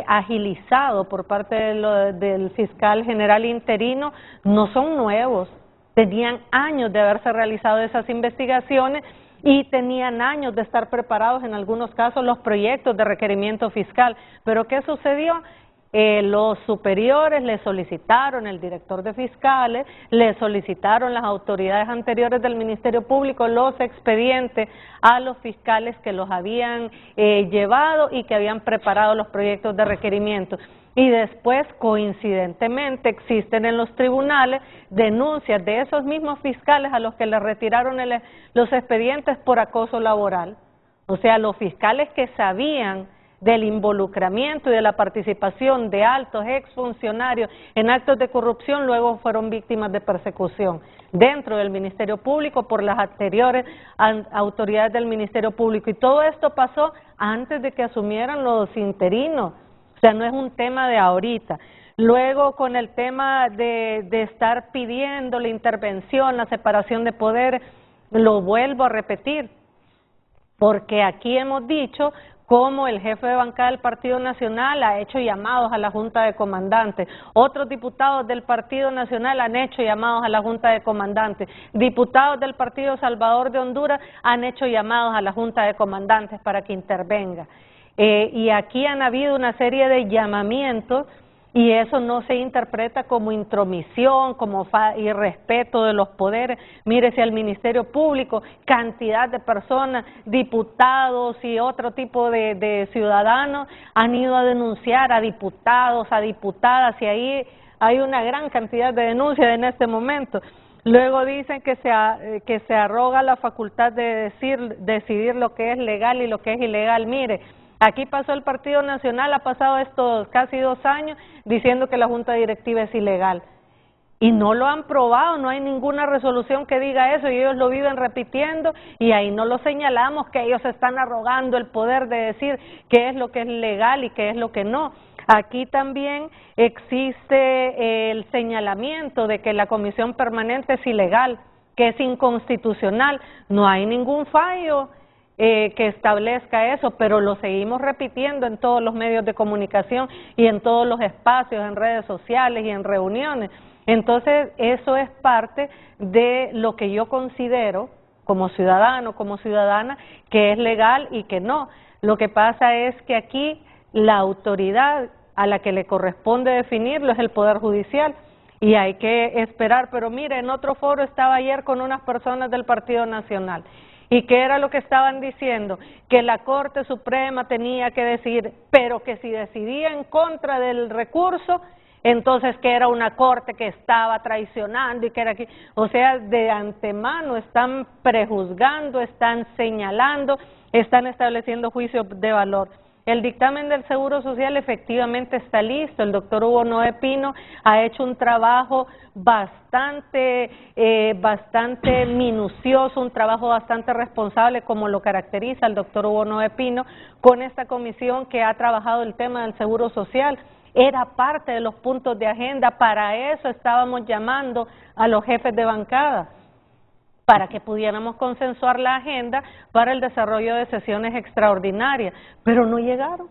agilizado por parte del fiscal general interino no son nuevos, tenían años de haberse realizado esas investigaciones y tenían años de estar preparados en algunos casos los proyectos de requerimiento fiscal. Pero ¿qué sucedió? Los superiores le solicitaron, el director de fiscales, le solicitaron las autoridades anteriores del Ministerio Público los expedientes a los fiscales que los habían llevado y que habían preparado los proyectos de requerimiento. Y después, coincidentemente, existen en los tribunales denuncias de esos mismos fiscales a los que les retiraron los expedientes por acoso laboral. O sea, los fiscales que sabían del involucramiento y de la participación de altos exfuncionarios en actos de corrupción, luego fueron víctimas de persecución dentro del Ministerio Público por las anteriores autoridades del Ministerio Público. Y todo esto pasó antes de que asumieran los interinos. O sea, no es un tema de ahorita. Luego, con el tema de estar pidiendo la intervención, la separación de poderes, lo vuelvo a repetir, porque aquí hemos dicho cómo el jefe de bancada del Partido Nacional ha hecho llamados a la Junta de Comandantes, otros diputados del Partido Nacional han hecho llamados a la Junta de Comandantes, diputados del Partido Salvador de Honduras han hecho llamados a la Junta de Comandantes para que intervenga. Y aquí han habido una serie de llamamientos y eso no se interpreta como intromisión, como irrespeto de los poderes. Mire, si al Ministerio Público, cantidad de personas, diputados y otro tipo de ciudadanos han ido a denunciar a diputados, a diputadas, y ahí hay una gran cantidad de denuncias en este momento. Luego dicen que se arroga la facultad de decidir lo que es legal y lo que es ilegal. Mire, aquí pasó el Partido Nacional, ha pasado estos casi 2 años diciendo que la Junta Directiva es ilegal. Y no lo han probado, no hay ninguna resolución que diga eso y ellos lo viven repitiendo y ahí no lo señalamos, que ellos están arrogando el poder de decir qué es lo que es legal y qué es lo que no. Aquí también existe el señalamiento de que la Comisión Permanente es ilegal, que es inconstitucional. No hay ningún fallo que establezca eso, pero lo seguimos repitiendo en todos los medios de comunicación y en todos los espacios, en redes sociales y en reuniones. Entonces, eso es parte de lo que yo considero como ciudadano, como ciudadana, que es legal y que no. Lo que pasa es que aquí la autoridad a la que le corresponde definirlo es el Poder Judicial y hay que esperar. Pero mire, en otro foro estaba ayer con unas personas del Partido Nacional ¿Y qué era lo que estaban diciendo? Que la Corte Suprema tenía que decidir, pero que si decidía en contra del recurso, entonces que era una corte que estaba traicionando y que era aquí, o sea, de antemano están prejuzgando, están señalando, están estableciendo juicios de valor. El dictamen del Seguro Social efectivamente está listo. El doctor Hugo Noé Pino ha hecho un trabajo bastante minucioso, un trabajo bastante responsable, como lo caracteriza el doctor Hugo Noé Pino, con esta comisión que ha trabajado el tema del Seguro Social. Era parte de los puntos de agenda, para eso estábamos llamando a los jefes de bancada, para que pudiéramos consensuar la agenda para el desarrollo de sesiones extraordinarias, pero no llegaron.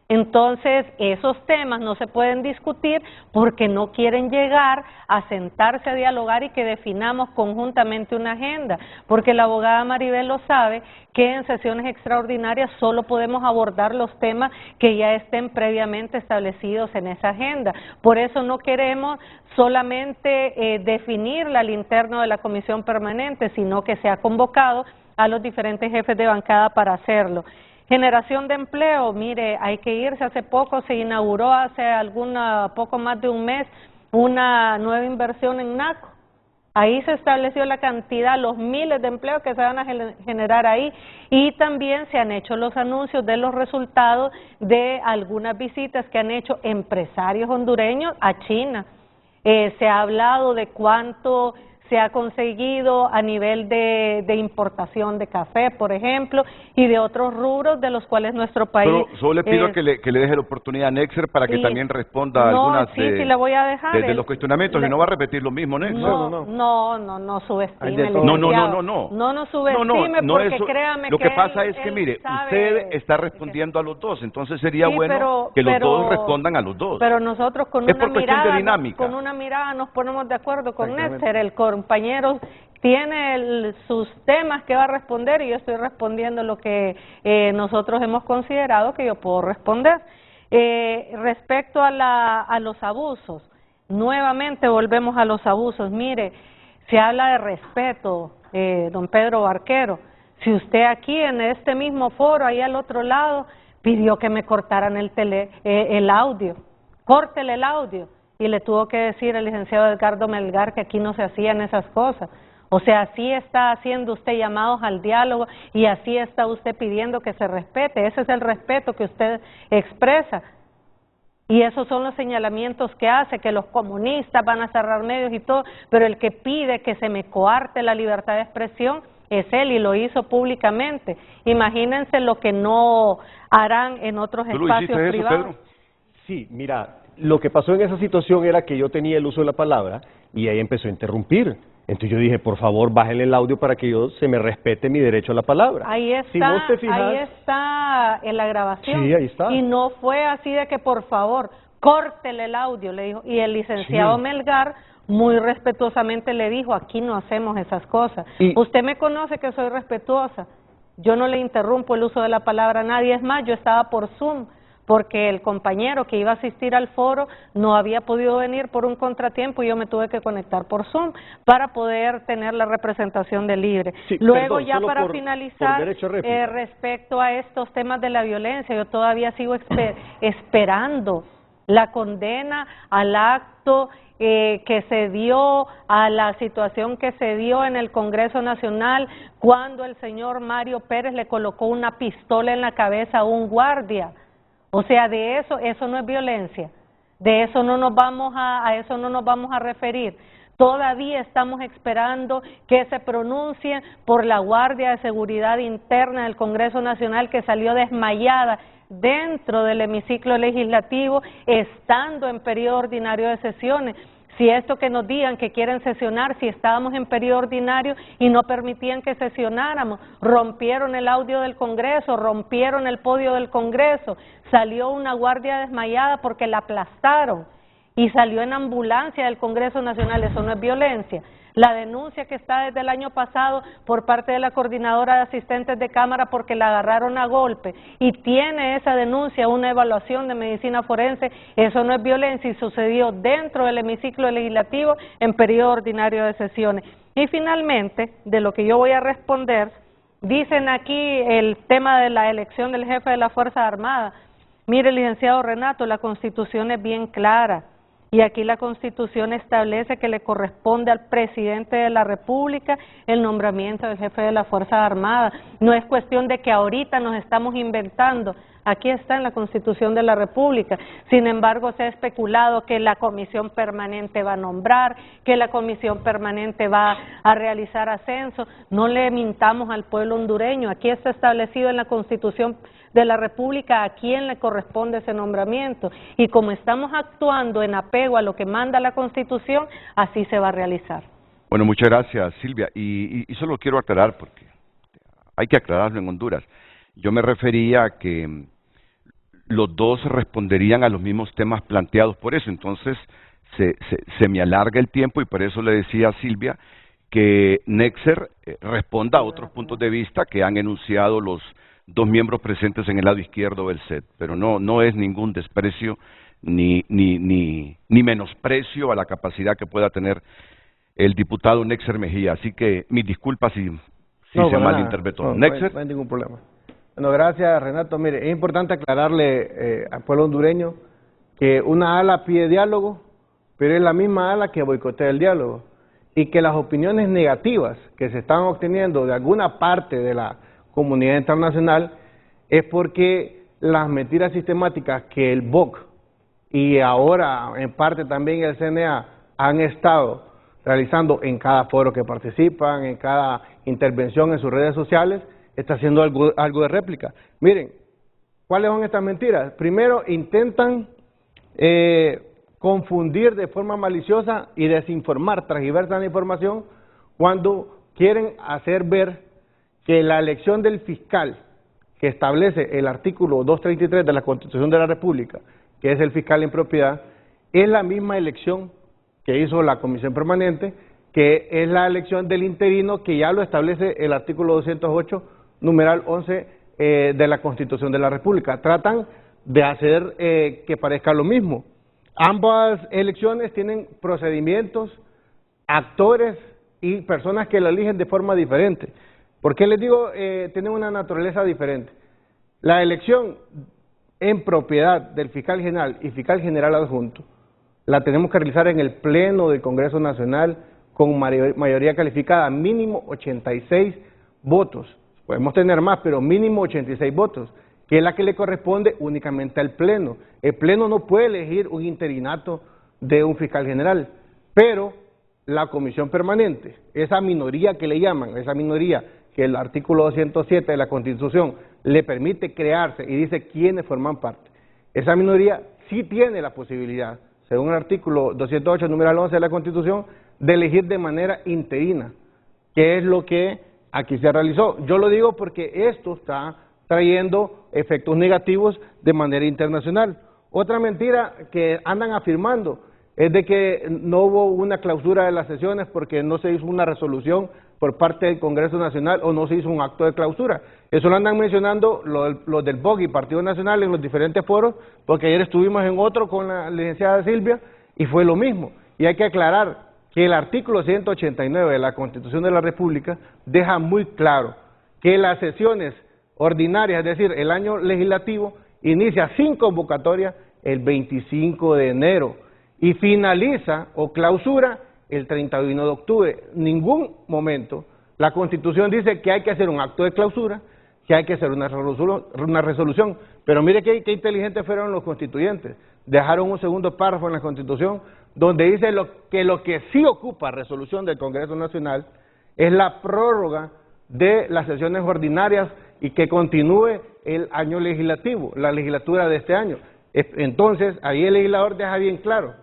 Entonces, esos temas no se pueden discutir porque no quieren llegar a sentarse a dialogar y que definamos conjuntamente una agenda, porque la abogada Maribel lo sabe, que en sesiones extraordinarias solo podemos abordar los temas que ya estén previamente establecidos en esa agenda. Por eso no queremos solamente definirla al interno de la comisión permanente, sino que se ha convocado a los diferentes jefes de bancada para hacerlo. Generación de empleo, mire, hay que irse. Hace poco se inauguró, hace poco más de un mes, una nueva inversión en NACO. Ahí se estableció la cantidad, los miles de empleos que se van a generar ahí, y también se han hecho los anuncios de los resultados de algunas visitas que han hecho empresarios hondureños a China. Se ha hablado de cuánto se ha conseguido a nivel de importación de café, por ejemplo, y de otros rubros de los cuales nuestro país... Solo le pido que le deje la oportunidad a Nexer para que también responda a algunas sí, le voy a dejar de los cuestionamientos, y no va a repetir lo mismo, Nexer. No subestime. No nos subestime, porque créame lo que pasa es que, mire, usted está respondiendo a los dos, entonces sería bueno que los dos respondan a los dos. Pero nosotros con una mirada nos ponemos de acuerdo con Nexer, el compañero tiene sus temas que va a responder y yo estoy respondiendo lo que nosotros hemos considerado que yo puedo responder. Respecto a los abusos, nuevamente volvemos a los abusos. Mire, se habla de respeto, don Pedro Barquero. Si usted aquí en este mismo foro, ahí al otro lado, pidió que me cortaran el audio, córtele el audio. Y le tuvo que decir el licenciado Edgardo Melgar que aquí no se hacían esas cosas. O sea, así está haciendo usted llamados al diálogo y así está usted pidiendo que se respete. Ese es el respeto que usted expresa. Y esos son los señalamientos que hace, que los comunistas van a cerrar medios y todo, pero el que pide que se me coarte la libertad de expresión es él, y lo hizo públicamente. Imagínense lo que no harán en otros espacios privados. Pedro? Sí, mira, lo que pasó en esa situación era que yo tenía el uso de la palabra y ella empezó a interrumpir. Entonces yo dije, por favor, bájenle el audio para que se me respete mi derecho a la palabra. Ahí está, si vos te fijas, ahí está en la grabación. Sí, ahí está. Y no fue así de que, por favor, córtele el audio, le dijo. Y el licenciado Melgar muy respetuosamente le dijo, aquí no hacemos esas cosas. Usted me conoce que soy respetuosa. Yo no le interrumpo el uso de la palabra a nadie. Es más, yo estaba por Zoom, porque el compañero que iba a asistir al foro no había podido venir por un contratiempo y yo me tuve que conectar por Zoom para poder tener la representación de Libre. Sí, luego, perdón, ya para finalizar, respecto a estos temas de la violencia, yo todavía sigo esperando la condena al acto que se dio, a la situación que se dio en el Congreso Nacional cuando el señor Mario Pérez le colocó una pistola en la cabeza a un guardia. O sea, eso no es violencia, de eso no nos vamos a referir. Todavía estamos esperando que se pronuncie por la Guardia de Seguridad Interna del Congreso Nacional, que salió desmayada dentro del hemiciclo legislativo, estando en periodo ordinario de sesiones. Si esto que nos digan que quieren sesionar, si estábamos en periodo ordinario y no permitían que sesionáramos, rompieron el audio del Congreso, rompieron el podio del Congreso, salió una guardia desmayada porque la aplastaron y salió en ambulancia del Congreso Nacional. Eso no es violencia. La denuncia que está desde el año pasado por parte de la coordinadora de asistentes de Cámara porque la agarraron a golpe y tiene esa denuncia una evaluación de medicina forense, eso no es violencia y sucedió dentro del hemiciclo legislativo en periodo ordinario de sesiones. Y finalmente, de lo que yo voy a responder Dicen aquí el tema de la elección del jefe de la Fuerza Armada. Mire, licenciado Renato, la Constitución es bien clara y aquí la Constitución establece que le corresponde al presidente de la República el nombramiento del jefe de la Fuerza Armada. No es cuestión de que ahorita nos estamos inventando. Aquí está en la Constitución de la República. Sin embargo, se ha especulado que la Comisión Permanente va a nombrar, que la Comisión Permanente va a realizar ascenso. No le mintamos al pueblo hondureño. Aquí está establecido en la Constitución de la República a quién le corresponde ese nombramiento. Y como estamos actuando en apego a lo que manda la Constitución, así se va a realizar. Bueno, muchas gracias, Silvia. Y solo quiero aclarar, porque hay que aclararlo en Honduras. Yo me refería a que los dos responderían a los mismos temas planteados por eso, entonces se me alarga el tiempo y por eso le decía a Silvia que Nexer responda a otros puntos de vista que han enunciado los dos miembros presentes en el lado izquierdo del set, pero no es ningún desprecio ni menosprecio a la capacidad que pueda tener el diputado Nexer Mejía, así que mis disculpas si se malinterpretó. Nexer. No hay ningún problema. Bueno, gracias Renato. Mire, es importante aclararle al pueblo hondureño que una ala pide diálogo, pero es la misma ala que boicotea el diálogo, y que las opiniones negativas que se están obteniendo de alguna parte de la comunidad internacional es porque las mentiras sistemáticas que el BOC y ahora en parte también el CNA han estado realizando en cada foro que participan, en cada intervención en sus redes sociales, está haciendo algo de réplica. Miren, ¿cuáles son estas mentiras? Primero, intentan confundir de forma maliciosa y desinformar, transgiversan la información cuando quieren hacer ver que la elección del fiscal que establece el artículo 233 de la Constitución de la República, que es el fiscal en propiedad, es la misma elección que hizo la Comisión Permanente, que es la elección del interino que ya lo establece el artículo 208, numeral 11 de la Constitución de la República. Tratan de hacer que parezca lo mismo. Ambas elecciones tienen procedimientos, actores y personas que la eligen de forma diferente. ¿Por qué les digo tienen una naturaleza diferente? La elección en propiedad del fiscal general y fiscal general adjunto la tenemos que realizar en el Pleno del Congreso Nacional con mayoría calificada, mínimo 86 votos. Podemos tener más, pero mínimo 86 votos, que es la que le corresponde únicamente al Pleno. El Pleno no puede elegir un interinato de un fiscal general, pero la Comisión Permanente, esa minoría que le llaman, esa minoría que el artículo 207 de la Constitución le permite crearse y dice quiénes forman parte, esa minoría sí tiene la posibilidad, según el artículo 208, numeral 11 de la Constitución, de elegir de manera interina, que es lo que aquí se realizó. Yo lo digo porque esto está trayendo efectos negativos de manera internacional. Otra mentira que andan afirmando es de que no hubo una clausura de las sesiones porque no se hizo una resolución por parte del Congreso Nacional o no se hizo un acto de clausura. Eso lo andan mencionando los del BOC y Partido Nacional en los diferentes foros, porque ayer estuvimos en otro con la licenciada Silvia y fue lo mismo. Y hay que aclarar que el artículo 189 de la Constitución de la República deja muy claro que las sesiones ordinarias, es decir, el año legislativo, inicia sin convocatoria el 25 de enero y finaliza o clausura el 31 de octubre. En ningún momento la Constitución dice que hay que hacer un acto de clausura, que hay que hacer una resolución. Pero mire qué inteligentes fueron los constituyentes. Dejaron un segundo párrafo en la Constitución donde dice que lo que sí ocupa resolución del Congreso Nacional es la prórroga de las sesiones ordinarias y que continúe el año legislativo, la legislatura de este año. Entonces, ahí el legislador deja bien claro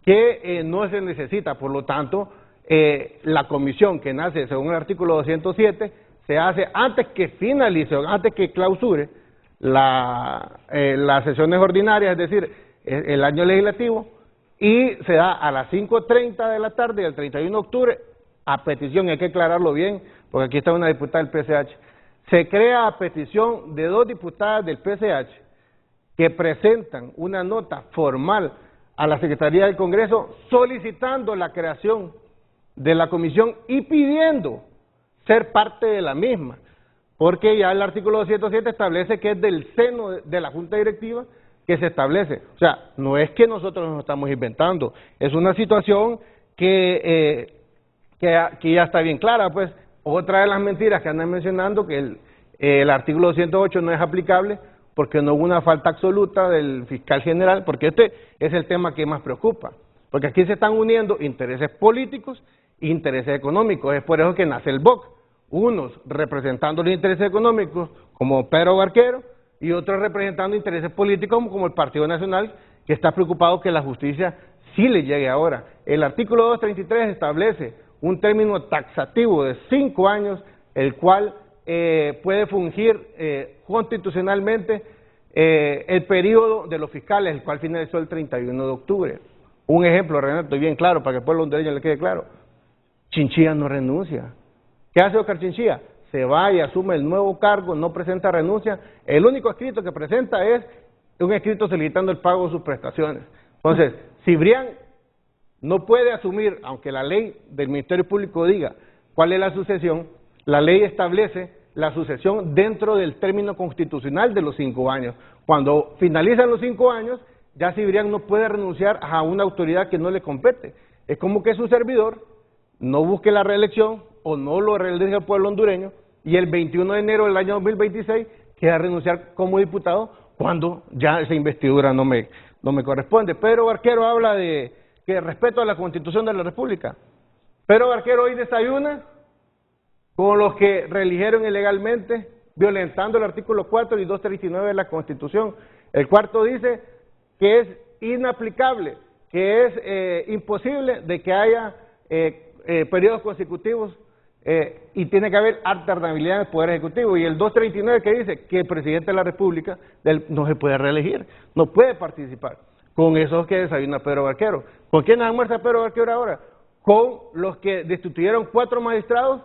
que no se necesita, por lo tanto, la comisión que nace según el artículo 207 se hace antes que finalice, antes que clausure las sesiones ordinarias, es decir, el año legislativo, y se da a las 5:30 de la tarde del 31 de octubre, a petición, hay que aclararlo bien, porque aquí está una diputada del PCH, se crea a petición de 2 diputadas del PCH que presentan una nota formal a la Secretaría del Congreso solicitando la creación de la comisión y pidiendo ser parte de la misma. porque ya el artículo 207 establece que es del seno de la Junta Directiva que se establece. O sea, no es que nosotros nos estamos inventando, es una situación que ya está bien clara. Pues otra de las mentiras que andan mencionando, que el artículo 208 no es aplicable porque no hubo una falta absoluta del fiscal general, porque este es el tema que más preocupa, porque aquí se están uniendo intereses políticos e intereses económicos. Es por eso que nace el BOC, unos representando los intereses económicos como Pedro Barquero y otros representando intereses políticos como el Partido Nacional, que está preocupado que la justicia sí le llegue ahora. El artículo 233 establece un término taxativo de 5 años, el cual puede fungir constitucionalmente el periodo de los fiscales, el cual finalizó el 31 de octubre. Un ejemplo, Renato, bien claro, para que el pueblo hondureño le quede claro. Chinchilla no renuncia. ¿Qué hace Oscar Chinchilla? Se va y asume el nuevo cargo, no presenta renuncia. El único escrito que presenta es un escrito solicitando el pago de sus prestaciones. Entonces, Cibrián no puede asumir, aunque la ley del Ministerio Público diga cuál es la sucesión, la ley establece la sucesión dentro del término constitucional de los 5 años. Cuando finalizan los 5 años, ya Cibrián no puede renunciar a una autoridad que no le compete. Es como que su servidor no busque la reelección o no lo reelige el pueblo hondureño y el 21 de enero del año 2026 quiera renunciar como diputado cuando ya esa investidura no me corresponde. Pedro Barquero habla de que respeto a la Constitución de la República. Pedro Barquero hoy desayuna con los que reeligieron ilegalmente, violentando el artículo 4 y 239 de la Constitución. El cuarto dice que es inaplicable, que es imposible de que haya periodos consecutivos y tiene que haber alternabilidad en el Poder Ejecutivo. Y el 239 que dice que el presidente de la República no se puede reelegir, no puede participar. Con esos que desayuna Pedro Barquero. ¿Con quién almuerza Pedro Barquero ahora? Con los que destituyeron 4 magistrados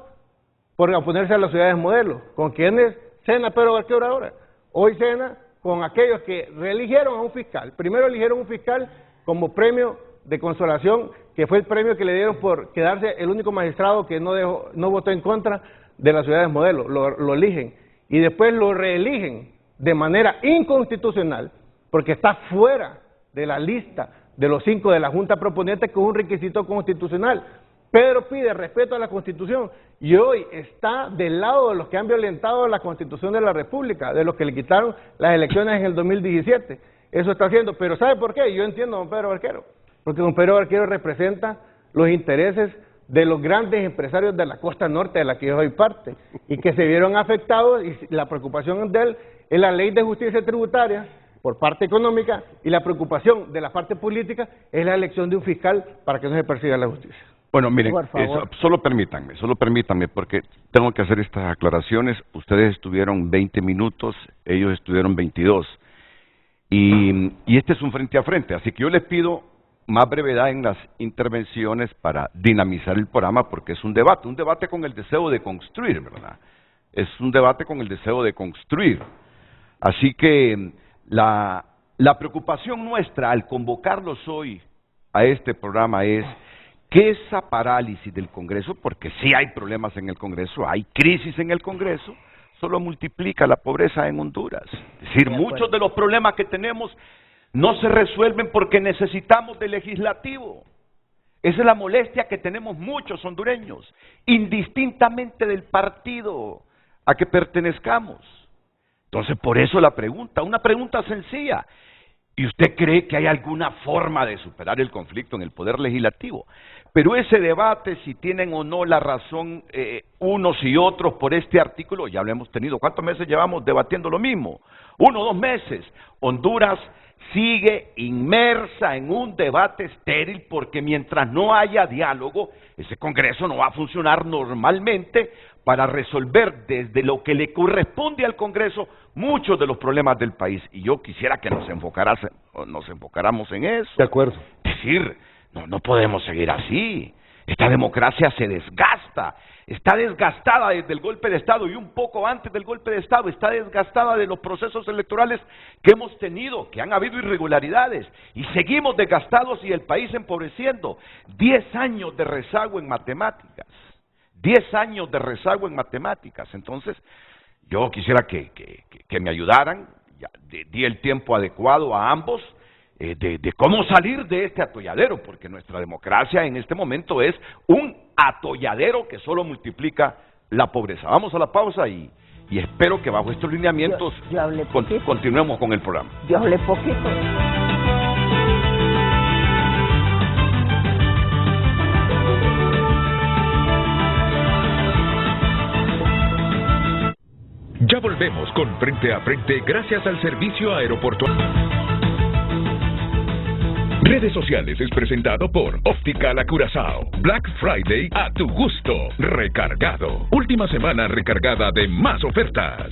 por oponerse a las ciudades modelo. ¿Con quiénes cena Pedro Barquero ahora? Hoy cena con aquellos que reeligieron a un fiscal. Primero eligieron un fiscal como premio de consolación, que fue el premio que le dieron por quedarse el único magistrado que no votó en contra de las ciudades modelo. Lo eligen. Y después lo reeligen de manera inconstitucional, porque está fuera de la lista de los 5 de la Junta Proponente, que es un requisito constitucional. Pedro pide respeto a la Constitución y hoy está del lado de los que han violentado la Constitución de la República, de los que le quitaron las elecciones en el 2017. Eso está haciendo, pero ¿sabe por qué? Yo entiendo a don Pedro Barquero, porque don Pedro Barquero representa los intereses de los grandes empresarios de la costa norte, de la que yo soy parte, y que se vieron afectados, y la preocupación de él es la ley de justicia tributaria, por parte económica, y la preocupación de la parte política es la elección de un fiscal para que no se persiga la justicia. Bueno, miren, solo permítanme, porque tengo que hacer estas aclaraciones. Ustedes estuvieron 20 minutos, ellos estuvieron 22, y este es un frente a frente, así que yo les pido más brevedad en las intervenciones para dinamizar el programa, porque es un debate con el deseo de construir, ¿verdad? Es un debate con el deseo de construir. Así que la preocupación nuestra al convocarlos hoy a este programa es que esa parálisis del Congreso, porque sí hay problemas en el Congreso, hay crisis en el Congreso, solo multiplica la pobreza en Honduras. Es decir, muchos de los problemas que tenemos no se resuelven porque necesitamos del legislativo. Esa es la molestia que tenemos muchos hondureños, indistintamente del partido a que pertenezcamos. Entonces, por eso la pregunta, una pregunta sencilla. ¿Y usted cree que hay alguna forma de superar el conflicto en el Poder Legislativo? Pero ese debate, si tienen o no la razón unos y otros por este artículo, ya lo hemos tenido. ¿Cuántos meses llevamos debatiendo lo mismo? 1 o 2 meses. Honduras sigue inmersa en un debate estéril porque mientras no haya diálogo, ese Congreso no va a funcionar normalmente para resolver desde lo que le corresponde al Congreso muchos de los problemas del país. Y yo quisiera que nos enfocáramos en eso. De acuerdo. Es decir, no podemos seguir así. Esta democracia se desgasta. Está desgastada desde el golpe de Estado y un poco antes del golpe de Estado. Está desgastada de los procesos electorales que hemos tenido, que han habido irregularidades. Y seguimos desgastados y el país empobreciendo. 10 años de rezago en matemáticas. 10 años de rezago en matemáticas. Entonces, Yo quisiera que me ayudaran, ya, di el tiempo adecuado a ambos, de cómo salir de este atolladero, porque nuestra democracia en este momento es un atolladero que solo multiplica la pobreza. Vamos a la pausa y espero que bajo estos lineamientos continuemos con el programa. Yo hablé poquito. Ya volvemos con Frente a Frente gracias al servicio aeroportuario. Redes sociales es presentado por Óptica La Curazao. Black Friday a tu gusto. Recargado. Última semana recargada de más ofertas.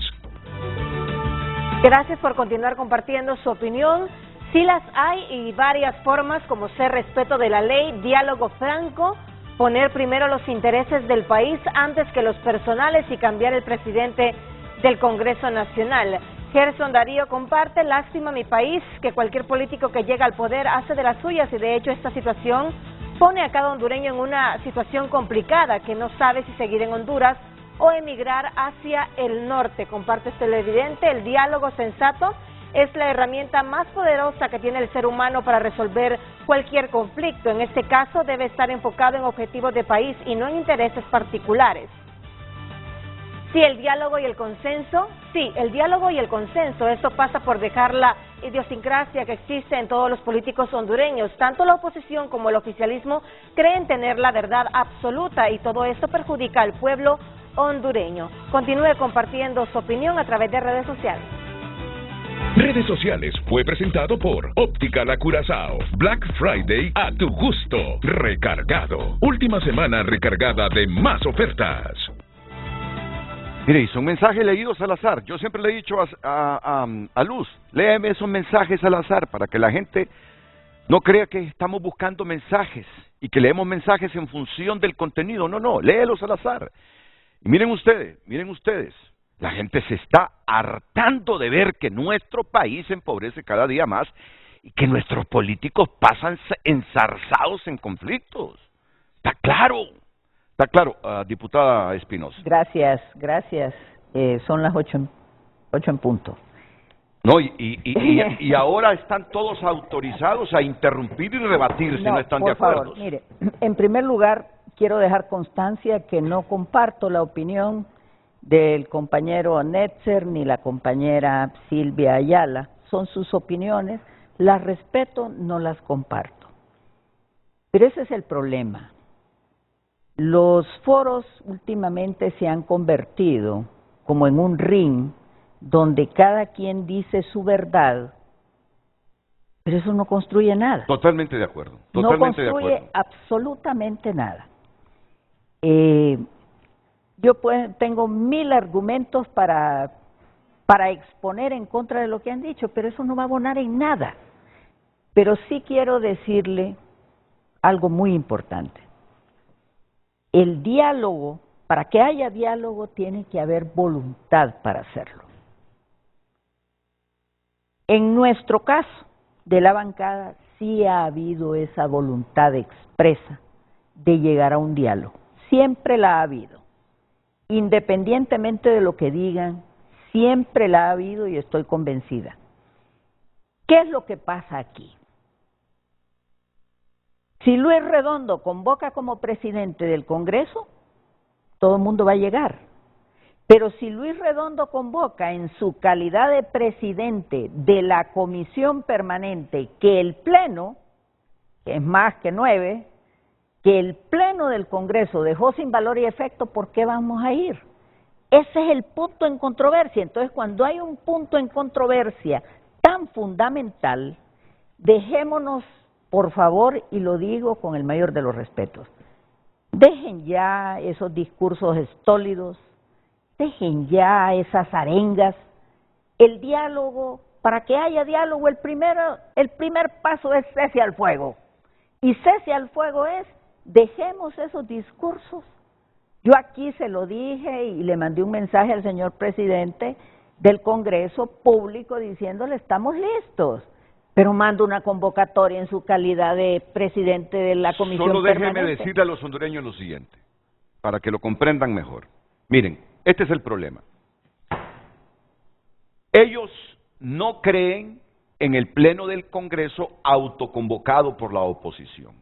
Gracias por continuar compartiendo su opinión. Sí las hay y varias formas, como ser respeto de la ley, diálogo franco, poner primero los intereses del país antes que los personales y cambiar el presidente del Congreso Nacional. Gerson Darío comparte: lástima mi país, que cualquier político que llega al poder hace de las suyas, y de hecho esta situación pone a cada hondureño en una situación complicada, que no sabe si seguir en Honduras o emigrar hacia el norte. Comparte este televidente: el diálogo sensato es la herramienta más poderosa que tiene el ser humano para resolver cualquier conflicto. En este caso debe estar enfocado en objetivos de país y no en intereses particulares. Sí, el diálogo y el consenso. Esto pasa por dejar la idiosincrasia que existe en todos los políticos hondureños. Tanto la oposición como el oficialismo creen tener la verdad absoluta y todo esto perjudica al pueblo hondureño. Continúe compartiendo su opinión a través de redes sociales. Redes sociales fue presentado por Óptica La Curazao. Black Friday a tu gusto. Recargado. Última semana recargada de más ofertas. Mire, y son mensajes leídos al azar. Yo siempre le he dicho a Luz, léeme esos mensajes al azar para que la gente no crea que estamos buscando mensajes y que leemos mensajes en función del contenido. No, léelos al azar. Y miren ustedes, la gente se está hartando de ver que nuestro país empobrece cada día más y que nuestros políticos pasan enzarzados en conflictos. Está claro. Está claro, diputada Espinosa. Gracias. Son las 8 en punto. No, y ahora están todos autorizados a interrumpir y rebatir si no están de acuerdo. Por favor, mire, en primer lugar, quiero dejar constancia que no comparto la opinión del compañero Netzer ni la compañera Silvia Ayala. Son sus opiniones, las respeto, no las comparto. Pero ese es el problema. Los foros últimamente se han convertido como en un ring donde cada quien dice su verdad, pero eso no construye nada. Totalmente de acuerdo. No construye absolutamente nada. Yo tengo 1000 argumentos para exponer en contra de lo que han dicho, pero eso no va a abonar en nada. Pero sí quiero decirle algo muy importante. El diálogo, para que haya diálogo, tiene que haber voluntad para hacerlo. En nuestro caso, de la bancada, sí ha habido esa voluntad expresa de llegar a un diálogo. Siempre la ha habido. Independientemente de lo que digan, siempre la ha habido y estoy convencida. ¿Qué es lo que pasa aquí? Si Luis Redondo convoca como presidente del Congreso, todo el mundo va a llegar. Pero si Luis Redondo convoca en su calidad de presidente de la comisión permanente, que el Pleno, que es más que 9, que el Pleno del Congreso dejó sin valor y efecto, ¿por qué vamos a ir? Ese es el punto en controversia. Entonces, cuando hay un punto en controversia tan fundamental, dejémonos, por favor, y lo digo con el mayor de los respetos, dejen ya esos discursos estólidos, dejen ya esas arengas. El diálogo, para que haya diálogo, el primer paso es cese al fuego. Y cese al fuego es, dejemos esos discursos. Yo aquí se lo dije y le mandé un mensaje al señor presidente del Congreso público diciéndole, estamos listos. Pero mando una convocatoria en su calidad de presidente de la comisión permanente. Solo déjeme decirle a los hondureños lo siguiente, para que lo comprendan mejor. Miren, este es el problema. Ellos no creen en el Pleno del Congreso autoconvocado por la oposición.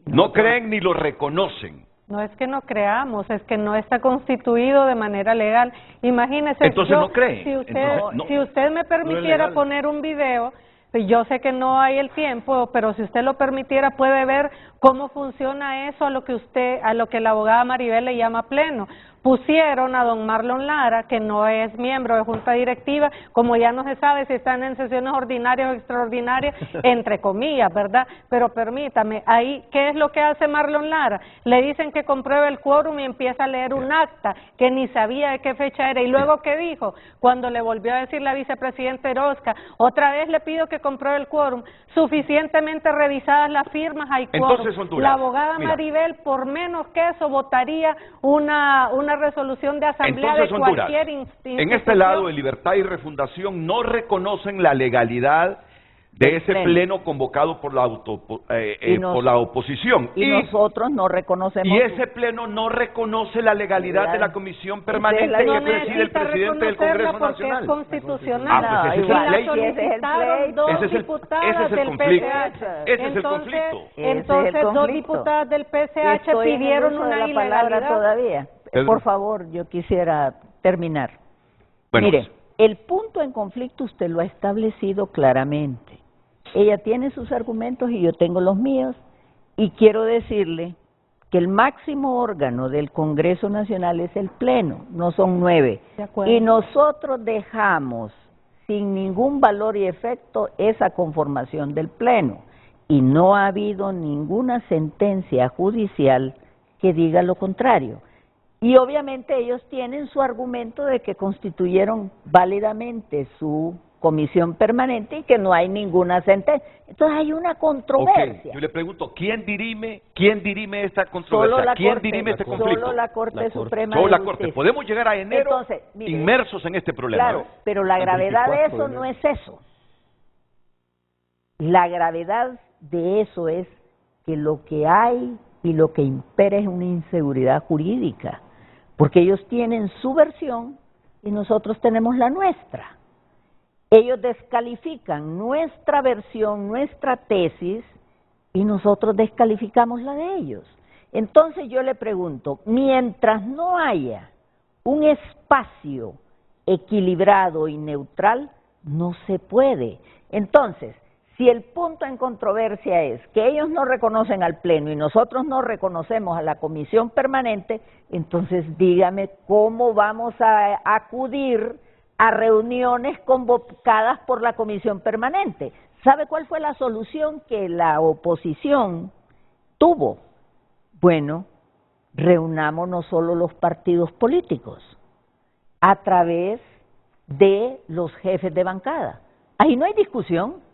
No creen ni lo reconocen. No es que no creamos, es que no está constituido de manera legal. Imagínese, Entonces no creen. Si usted me permitiera poner un video, yo sé que no hay el tiempo, pero si usted lo permitiera puede ver cómo funciona eso a lo que la abogada Maribel le llama pleno. Pusieron a don Marlon Lara, que no es miembro de junta directiva, como ya no se sabe si están en sesiones ordinarias o extraordinarias, entre comillas, ¿verdad? Pero permítame, ahí, ¿qué es lo que hace Marlon Lara? Le dicen que compruebe el quórum y empieza a leer un acta que ni sabía de qué fecha era. Y luego, ¿qué dijo? Cuando le volvió a decir la vicepresidenta Erosca, otra vez le pido que compruebe el quórum, suficientemente revisadas las firmas, hay quórum. Entonces, Honduras, la abogada Maribel, por menos que eso, votaría una resolución de asamblea. Entonces, de Honduras, cualquier institución. en este lado de Libertad y Refundación no reconocen la legalidad de ese pleno convocado por la por la oposición. Y nosotros no reconocemos. Y ese pleno no reconoce la legalidad de la comisión permanente que preside el presidente del Congreso Nacional. Es constitucional. Ah, pues ese es el pleito. Ese es el conflicto. Ese es el conflicto. Entonces, dos diputadas del PCH pidieron una ilegalidad. Todavía. Por favor, yo quisiera terminar. Bueno, mire, el punto en conflicto usted lo ha establecido claramente. Ella tiene sus argumentos y yo tengo los míos, y quiero decirle que el máximo órgano del Congreso Nacional es el Pleno, no son 9. Y nosotros dejamos sin ningún valor y efecto esa conformación del Pleno. Y no ha habido ninguna sentencia judicial que diga lo contrario. Y obviamente ellos tienen su argumento de que constituyeron válidamente su comisión permanente y que no hay ninguna sentencia. Entonces hay una controversia. Okay. Yo le pregunto, ¿quién dirime esta controversia? ¿Quién dirime este conflicto? Solo la Corte Suprema Solo de la Justicia. Corte. Podemos llegar a enero. Entonces, mire, inmersos en este problema. Claro, pero la gravedad de eso no es eso. La gravedad de eso es que lo que hay y lo que impera es una inseguridad jurídica, porque ellos tienen su versión y nosotros tenemos la nuestra. Ellos descalifican nuestra versión, nuestra tesis, y nosotros descalificamos la de ellos. Entonces yo le pregunto, mientras no haya un espacio equilibrado y neutral, no se puede. Entonces, si el punto en controversia es que ellos no reconocen al Pleno y nosotros no reconocemos a la Comisión Permanente, entonces dígame cómo vamos a acudir a reuniones convocadas por la Comisión Permanente. ¿Sabe cuál fue la solución que la oposición tuvo? Bueno, reunámonos solo los partidos políticos a través de los jefes de bancada. Ahí no hay discusión.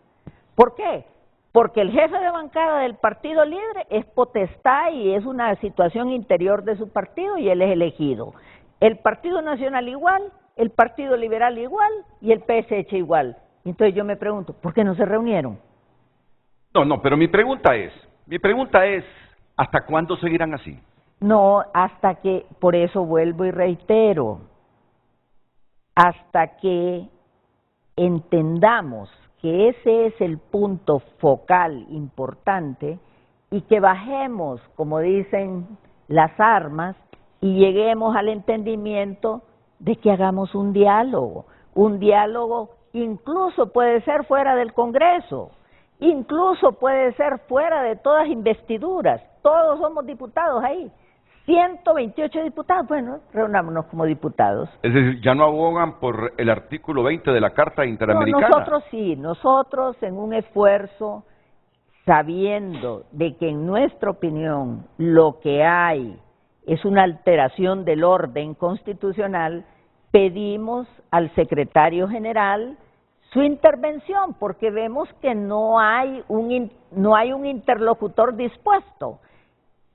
¿Por qué? Porque el jefe de bancada del Partido Libre es potestad y es una situación interior de su partido y él es elegido. El Partido Nacional igual, el Partido Liberal igual y el PSH igual. Entonces yo me pregunto, ¿por qué no se reunieron? No, pero mi pregunta es, ¿hasta cuándo seguirán así? No, hasta que, por eso vuelvo y reitero, hasta que entendamos que ese es el punto focal importante y que bajemos, como dicen, las armas y lleguemos al entendimiento de que hagamos un diálogo incluso puede ser fuera del Congreso, incluso puede ser fuera de todas investiduras, todos somos diputados ahí, 128 diputados, bueno, reunámonos como diputados. Es decir, ya no abogan por el artículo 20 de la Carta Interamericana. No, nosotros sí, nosotros en un esfuerzo, sabiendo de que en nuestra opinión lo que hay es una alteración del orden constitucional, pedimos al secretario general su intervención, porque vemos que no hay un interlocutor dispuesto.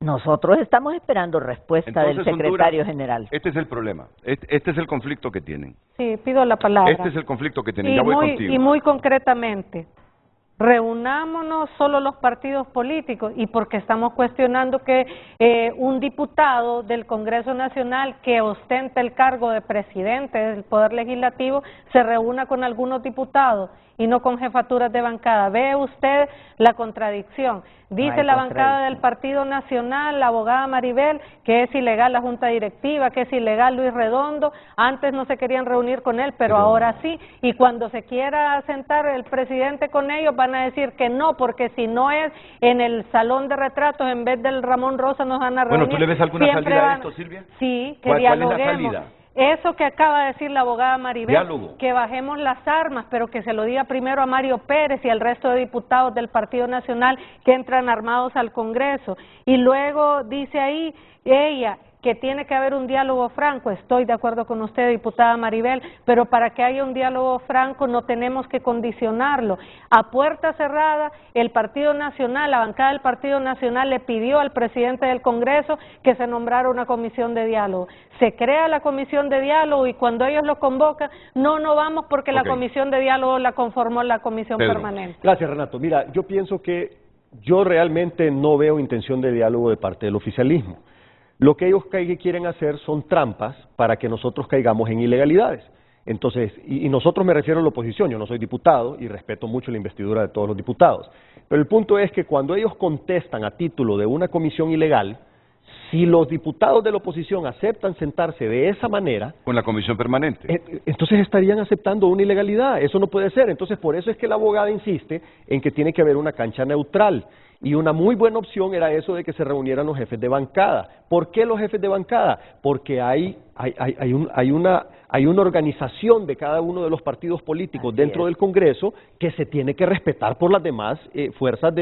Nosotros estamos esperando respuesta del secretario general. Este es el problema, este es el conflicto que tienen. Sí, pido la palabra. Este es el conflicto que tienen, ya voy contigo. Y muy concretamente, reunámonos solo los partidos políticos, y porque estamos cuestionando que un diputado del Congreso Nacional que ostenta el cargo de presidente del Poder Legislativo se reúna con algunos diputados y no con jefaturas de bancada. ¿Ve usted la contradicción? Dice la bancada del Partido Nacional, la abogada Maribel, que es ilegal la Junta Directiva, que es ilegal Luis Redondo. Antes no se querían reunir con él, pero ahora sí. Y cuando se quiera sentar el presidente con ellos, van a decir que no, porque si no es en el salón de retratos, en vez del Ramón Rosa, nos van a reunir. Bueno, ¿tú le ves alguna salida a esto, Silvia? Sí, que ¿Cuál es la dialoguemos. salida? Eso que acaba de decir la abogada Maribel, Diálogo. que bajemos las armas, pero que se lo diga primero a Mario Pérez y al resto de diputados del Partido Nacional que entran armados al Congreso. Y luego dice ahí ella que tiene que haber un diálogo franco. Estoy de acuerdo con usted, diputada Maribel, pero para que haya un diálogo franco no tenemos que condicionarlo. A puerta cerrada, el Partido Nacional, la bancada del Partido Nacional le pidió al presidente del Congreso que se nombrara una comisión de diálogo. Se crea la comisión de diálogo y cuando ellos lo convocan, no vamos porque la comisión de diálogo la conformó la comisión permanente. Gracias, Renato. Mira, yo pienso que yo realmente no veo intención de diálogo de parte del oficialismo. Lo que ellos quieren hacer son trampas para que nosotros caigamos en ilegalidades. Entonces, y nosotros me refiero a la oposición, yo no soy diputado y respeto mucho la investidura de todos los diputados. Pero el punto es que cuando ellos contestan a título de una comisión ilegal, si los diputados de la oposición aceptan sentarse de esa manera... Con la comisión permanente. Entonces estarían aceptando una ilegalidad, eso no puede ser. Entonces por eso es que la abogada insiste en que tiene que haber una cancha neutral. Y una muy buena opción era eso de que se reunieran los jefes de bancada. ¿Por qué los jefes de bancada? Porque hay una organización de cada uno de los partidos políticos dentro del Congreso que se tiene que respetar por las demás fuerzas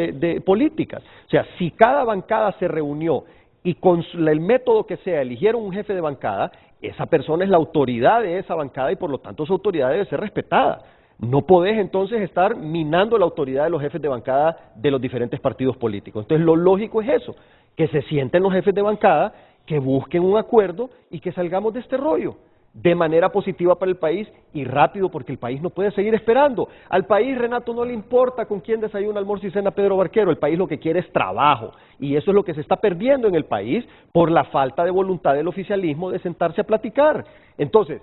políticas. O sea, si cada bancada se reunió y con el método que sea eligieron un jefe de bancada, esa persona es la autoridad de esa bancada y por lo tanto su autoridad debe ser respetada. No podés entonces estar minando la autoridad de los jefes de bancada de los diferentes partidos políticos. Entonces lo lógico es eso, que se sienten los jefes de bancada, que busquen un acuerdo y que salgamos de este rollo de manera positiva para el país y rápido, porque el país no puede seguir esperando. Al país, Renato, no le importa con quién desayuna, almuerza y cena Pedro Barquero. El país lo que quiere es trabajo y eso es lo que se está perdiendo en el país por la falta de voluntad del oficialismo de sentarse a platicar. Entonces,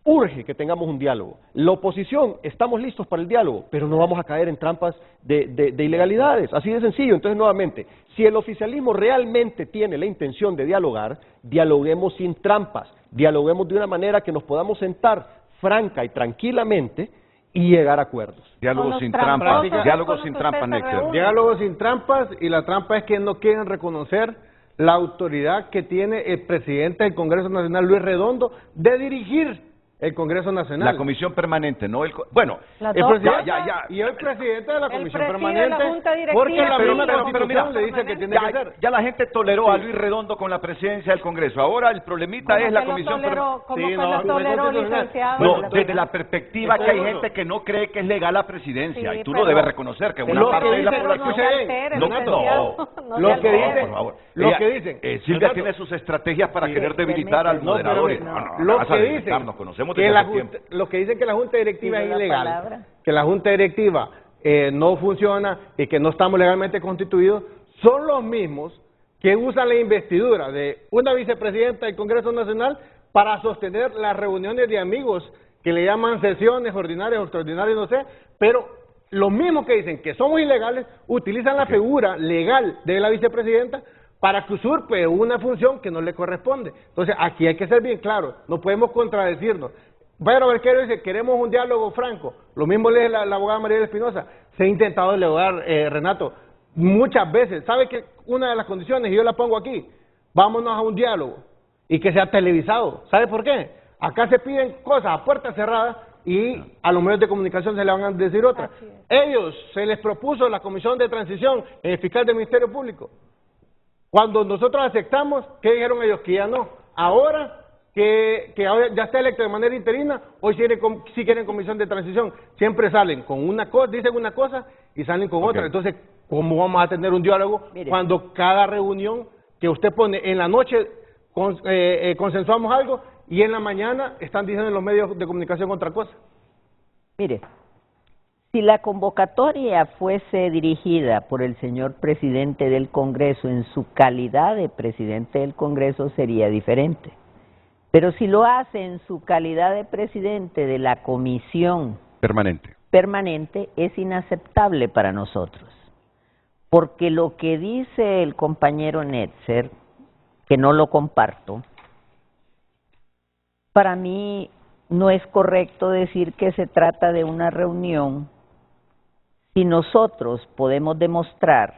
urge que tengamos un diálogo. La oposición, estamos listos para el diálogo, pero no vamos a caer en trampas de ilegalidades, así de sencillo. Entonces, nuevamente, si el oficialismo realmente tiene la intención de dialogar, dialoguemos sin trampas, dialoguemos de una manera que nos podamos sentar franca y tranquilamente y llegar a acuerdos. Diálogo sin trampas, diálogo sin trampas, Néctor. Diálogo sin trampas, y la trampa es que no quieren reconocer la autoridad que tiene el presidente del Congreso Nacional, Luis Redondo, de dirigir el Congreso Nacional. La comisión permanente, no el... Bueno, el presidente, y el presidente de la comisión permanente, la Junta Directiva, porque la misma pero Constitución le dice que tiene que ser. Ya la gente toleró a Luis Redondo con la presidencia del Congreso. Ahora el problemita es la comisión permanente. No, desde la perspectiva que hay gente que no cree que es legal la presidencia, y tú lo debes reconocer, que una parte de la población... Lo que dicen... Silvia tiene sus estrategias para querer debilitar al moderador. Lo que dicen... Los que dicen que la Junta Directiva es ilegal, que la Junta Directiva no funciona y que no estamos legalmente constituidos, son los mismos que usan la investidura de una vicepresidenta del Congreso Nacional para sostener las reuniones de amigos que le llaman sesiones ordinarias o extraordinarias, no sé, pero los mismos que dicen que somos ilegales utilizan la figura legal de la vicepresidenta para que usurpe una función que no le corresponde. Entonces, aquí hay que ser bien claro, no podemos contradecirnos. Pedro Barquero dice, queremos un diálogo franco. Lo mismo le dice la abogada María Espinosa. Se ha intentado dialogar, Renato, muchas veces. ¿Sabe que una de las condiciones, y yo la pongo aquí, vámonos a un diálogo y que sea televisado? ¿Sabe por qué? Acá se piden cosas a puertas cerradas y a los medios de comunicación se le van a decir otras. Ellos, se les propuso la comisión de transición en el fiscal del Ministerio Público. Cuando nosotros aceptamos, ¿qué dijeron ellos? Que ya no. Ahora que ahora ya está electo de manera interina, hoy sí quieren comisión de transición. Siempre salen con una cosa, dicen una cosa y salen con otra. Entonces, ¿cómo vamos a tener un diálogo cuando cada reunión que usted pone en la noche consensuamos algo y en la mañana están diciendo en los medios de comunicación otra cosa? Mire, Si la convocatoria fuese dirigida por el señor presidente del Congreso en su calidad de presidente del Congreso sería diferente. Pero si lo hace en su calidad de presidente de la comisión permanente es inaceptable para nosotros. Porque lo que dice el compañero Netzer, que no lo comparto, para mí no es correcto decir que se trata de una reunión si nosotros podemos demostrar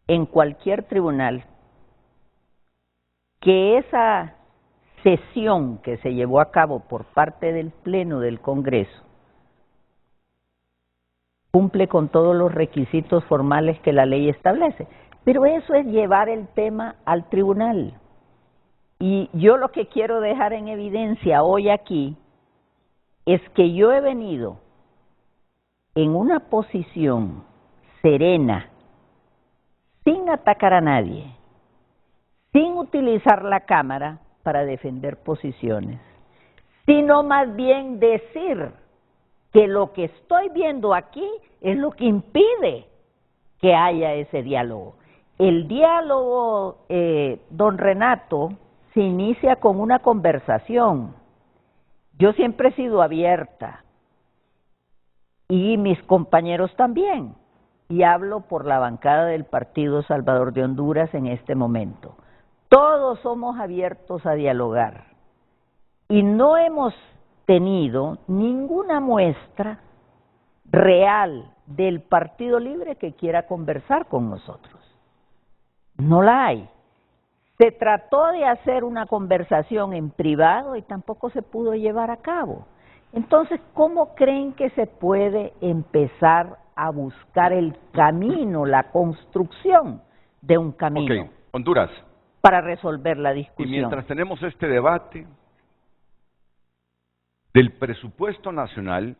en cualquier tribunal que esa sesión que se llevó a cabo por parte del Pleno del Congreso cumple con todos los requisitos formales que la ley establece. Pero eso es llevar el tema al tribunal. Y yo lo que quiero dejar en evidencia hoy aquí es que yo he venido en una posición serena, sin atacar a nadie, sin utilizar la Cámara para defender posiciones, sino más bien decir que lo que estoy viendo aquí es lo que impide que haya ese diálogo. El diálogo, don Renato, se inicia con una conversación. Yo siempre he sido abierta, y mis compañeros también, y hablo por la bancada del Partido Salvador de Honduras en este momento. Todos somos abiertos a dialogar, y no hemos tenido ninguna muestra real del Partido Libre que quiera conversar con nosotros. No la hay. Se trató de hacer una conversación en privado y tampoco se pudo llevar a cabo. Entonces, ¿cómo creen que se puede empezar a buscar el camino, la construcción de un camino? Ok, Honduras. Para resolver la discusión. Y mientras tenemos este debate del presupuesto nacional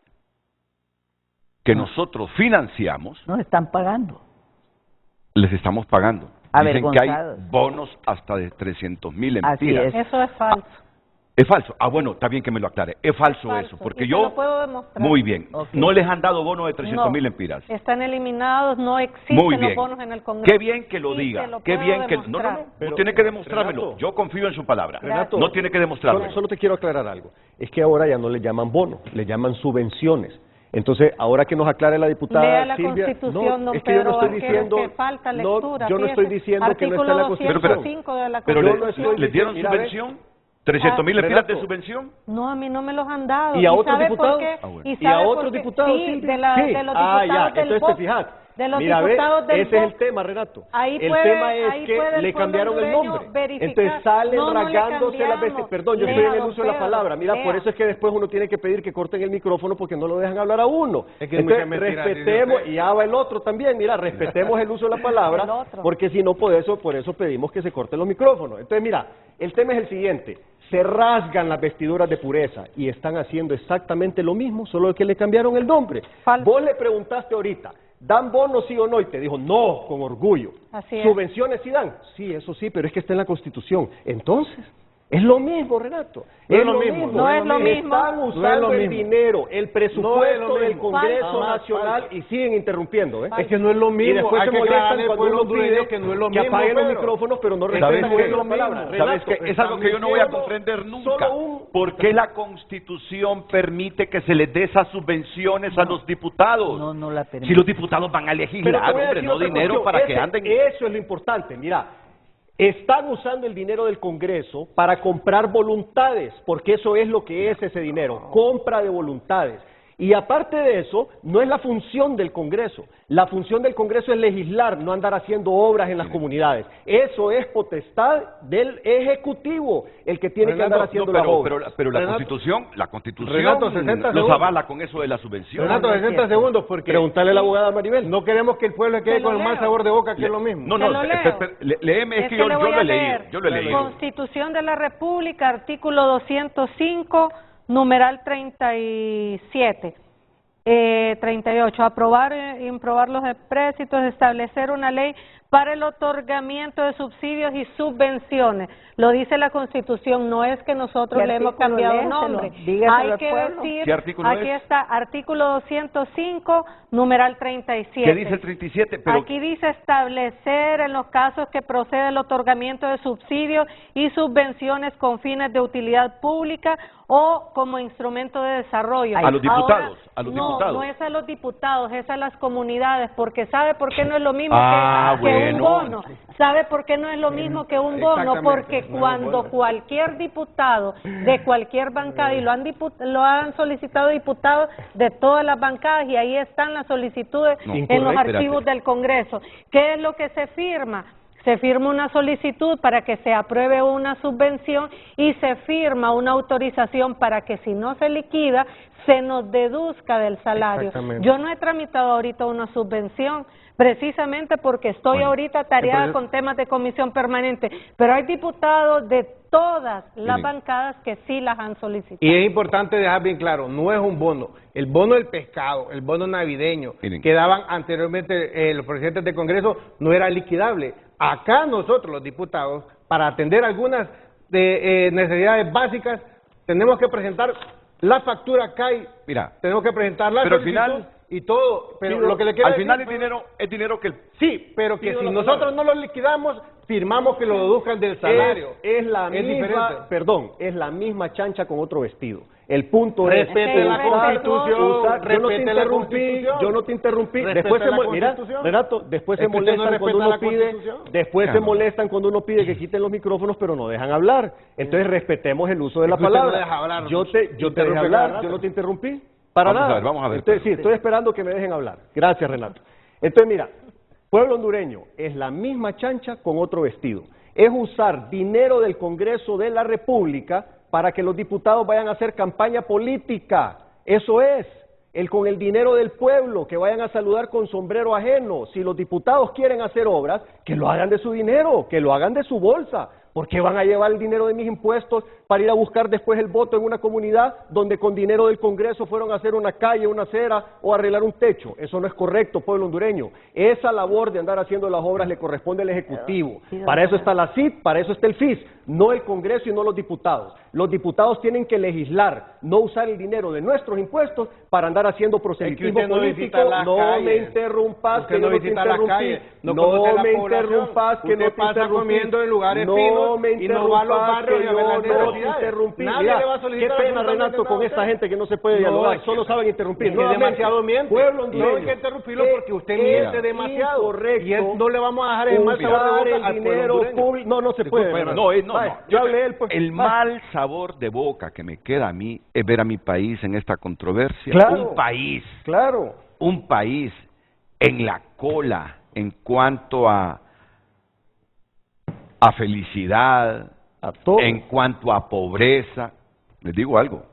que nosotros financiamos, nos están pagando. Les estamos pagando. Dicen que hay bonos hasta de 300,000 empiras. Eso es falso. Es falso. Ah, bueno, está bien que me lo aclare. Es falso eso, porque yo... lo puedo demostrar. Muy bien. Okay. No les han dado bonos de 300,000 empiras. Están eliminados, no existen los bonos en el Congreso. Qué bien que lo diga. Qué bien que... No tiene que demostrármelo. Renato, yo confío en su palabra. Renato, no tiene que demostrármelo. Solo te quiero aclarar algo. Es que ahora ya no le llaman bonos, le llaman subvenciones. Entonces, ahora que nos aclare la diputada Lea la Silvia, Constitución, don es que yo no estoy Pedro diciendo, que falta lectura, yo no estoy diciendo que no está en la Constitución. Pero ¿le dieron subvención? ¿300,000 empiras de subvención? No, a mí no me los han dado. ¿Y a otros diputados? ¿Y a otros diputados? Sí, de los diputados del entonces te fijas. De los Mira, diputados del ese es el tema, Renato. El tema es que le cambiaron el nombre. Entonces salen rasgándose las veces. Perdón, yo estoy en el uso de la palabra. Mira, por eso es que después uno tiene que pedir que corten el micrófono porque no lo dejan hablar a uno. Entonces, respetemos, y ya va el otro también, mira, respetemos el uso de la palabra, porque si no, por eso pedimos que se corten los micrófonos. Entonces, mira, el tema es el siguiente. Se rasgan las vestiduras de pureza y están haciendo exactamente lo mismo, solo que le cambiaron el nombre. Vos le preguntaste ahorita, ¿dan bonos sí o no? Y te dijo, no, con orgullo. ¿Subvenciones sí dan? Sí, eso sí, pero es que está en la Constitución. Entonces, es lo mismo, Renato. Es lo mismo. No es lo mismo. Están usando el dinero, el presupuesto del Congreso Nacional y siguen interrumpiendo. Es que no es lo mismo. Y después se molestan cuando uno pide que no es lo mismo, que apaguen los micrófonos, pero no respetan la palabra. ¿Sabes qué? Es algo que yo no voy a comprender nunca. ¿Por qué la Constitución permite que se les dé esas subvenciones a los diputados? No la permite. Si los diputados van a legislar, hombre, no dinero para que anden... Eso es lo importante, mira. Están usando el dinero del Congreso para comprar voluntades, porque eso es lo que es ese dinero, compra de voluntades. Y aparte de eso, no es la función del Congreso. La función del Congreso es legislar, no andar haciendo obras en las comunidades. Eso es potestad del Ejecutivo, el que tiene que andar haciendo las obras. Pero la Constitución Renato, 60 nos avala con eso de la subvención. Renato, 60 segundos, porque... Preguntarle a la abogada Maribel. No queremos que el pueblo quede con el mal sabor de boca, que es lo mismo. Léeme, es que yo lo he leído. Constitución de la República, artículo 205... numeral 37, 38, aprobar e improbar los empréstitos, establecer una ley para el otorgamiento de subsidios y subvenciones. Lo dice la Constitución, no es que nosotros le hemos cambiado nombre. Hay que decir, ¿qué artículo aquí es? está, artículo 205, numeral 37. ¿Qué dice el 37? Pero aquí dice establecer en los casos que procede el otorgamiento de subsidios y subvenciones con fines de utilidad pública o como instrumento de desarrollo. A los diputados, Ahora, a los no, diputados. no es a los diputados, es a las comunidades, porque ¿sabe por qué no es lo mismo que un bueno. bono? ¿Sabe por qué no es lo mismo que un bono? Exactamente. Porque cuando cualquier diputado de cualquier bancada, y lo han solicitado diputados de todas las bancadas, y ahí están las solicitudes en los archivos del Congreso, ¿qué es lo que se firma? Se firma una solicitud para que se apruebe una subvención y se firma una autorización para que si no se liquida, se nos deduzca del salario. Yo no he tramitado ahorita una subvención, precisamente porque estoy ahorita tareada con temas de comisión permanente, pero hay diputados de todas las bancadas que sí las han solicitado. Y es importante dejar bien claro, no es un bono. El bono del pescado, el bono navideño, que daban anteriormente los presidentes del Congreso, no era liquidable. Acá nosotros, los diputados, para atender algunas necesidades básicas, tenemos que presentar la factura CAI, tenemos que presentar la pero solicitud al final, y todo. Pero lo que le quiero al decir, final es dinero que... Sí, pero que si nosotros no lo liquidamos, firmamos que lo deduzcan del salario. Es la misma, perdón, es la misma chancha con otro vestido. El punto respete la Constitución, respete la Constitución. Yo no te interrumpí. Después se mira, Renato, después se molestan cuando uno pide, después se molestan cuando uno pide que quiten los micrófonos, pero no dejan hablar. Entonces respetemos el uso de la palabra. Yo te dejé hablar, yo no te interrumpí. Para nada. Vamos a ver. Entonces, sí, estoy esperando que me dejen hablar. Gracias, Renato. Entonces, mira, pueblo hondureño es la misma chancha con otro vestido. Es usar dinero del Congreso de la República para que los diputados vayan a hacer campaña política. Eso es, con el dinero del pueblo, que vayan a saludar con sombrero ajeno. Si los diputados quieren hacer obras, que lo hagan de su dinero, que lo hagan de su bolsa. ¿Por qué van a llevar el dinero de mis impuestos para ir a buscar después el voto en una comunidad donde con dinero del Congreso fueron a hacer una calle, una acera o arreglar un techo? Eso no es correcto, pueblo hondureño. Esa labor de andar haciendo las obras le corresponde al Ejecutivo. Para eso está la CID, para eso está el FIS, no el Congreso y no los diputados. Los diputados tienen que legislar, no usar el dinero de nuestros impuestos para andar haciendo proselitismo político. No me interrumpas, que no te interrumpí. No me interrumpas, que no te interrumpí. Comiendo en lugares finos y no va a los barrios y a ver las necesidades. Nadie le va a solicitar. Qué pena, Renato, con esta gente que no se puede dialogar, solo saben interrumpir. Es demasiado miente. Pueblo hondureño. No hay que interrumpirlo porque usted miente demasiado. Correcto. Y no le vamos a dejar el mal sabor de boca al dinero público. No, no se puede. No, yo hablé el mal sabor de boca que me queda a mí es ver a mi país en esta controversia. Claro, un país en la cola en cuanto a felicidad, en cuanto a pobreza. Les digo algo,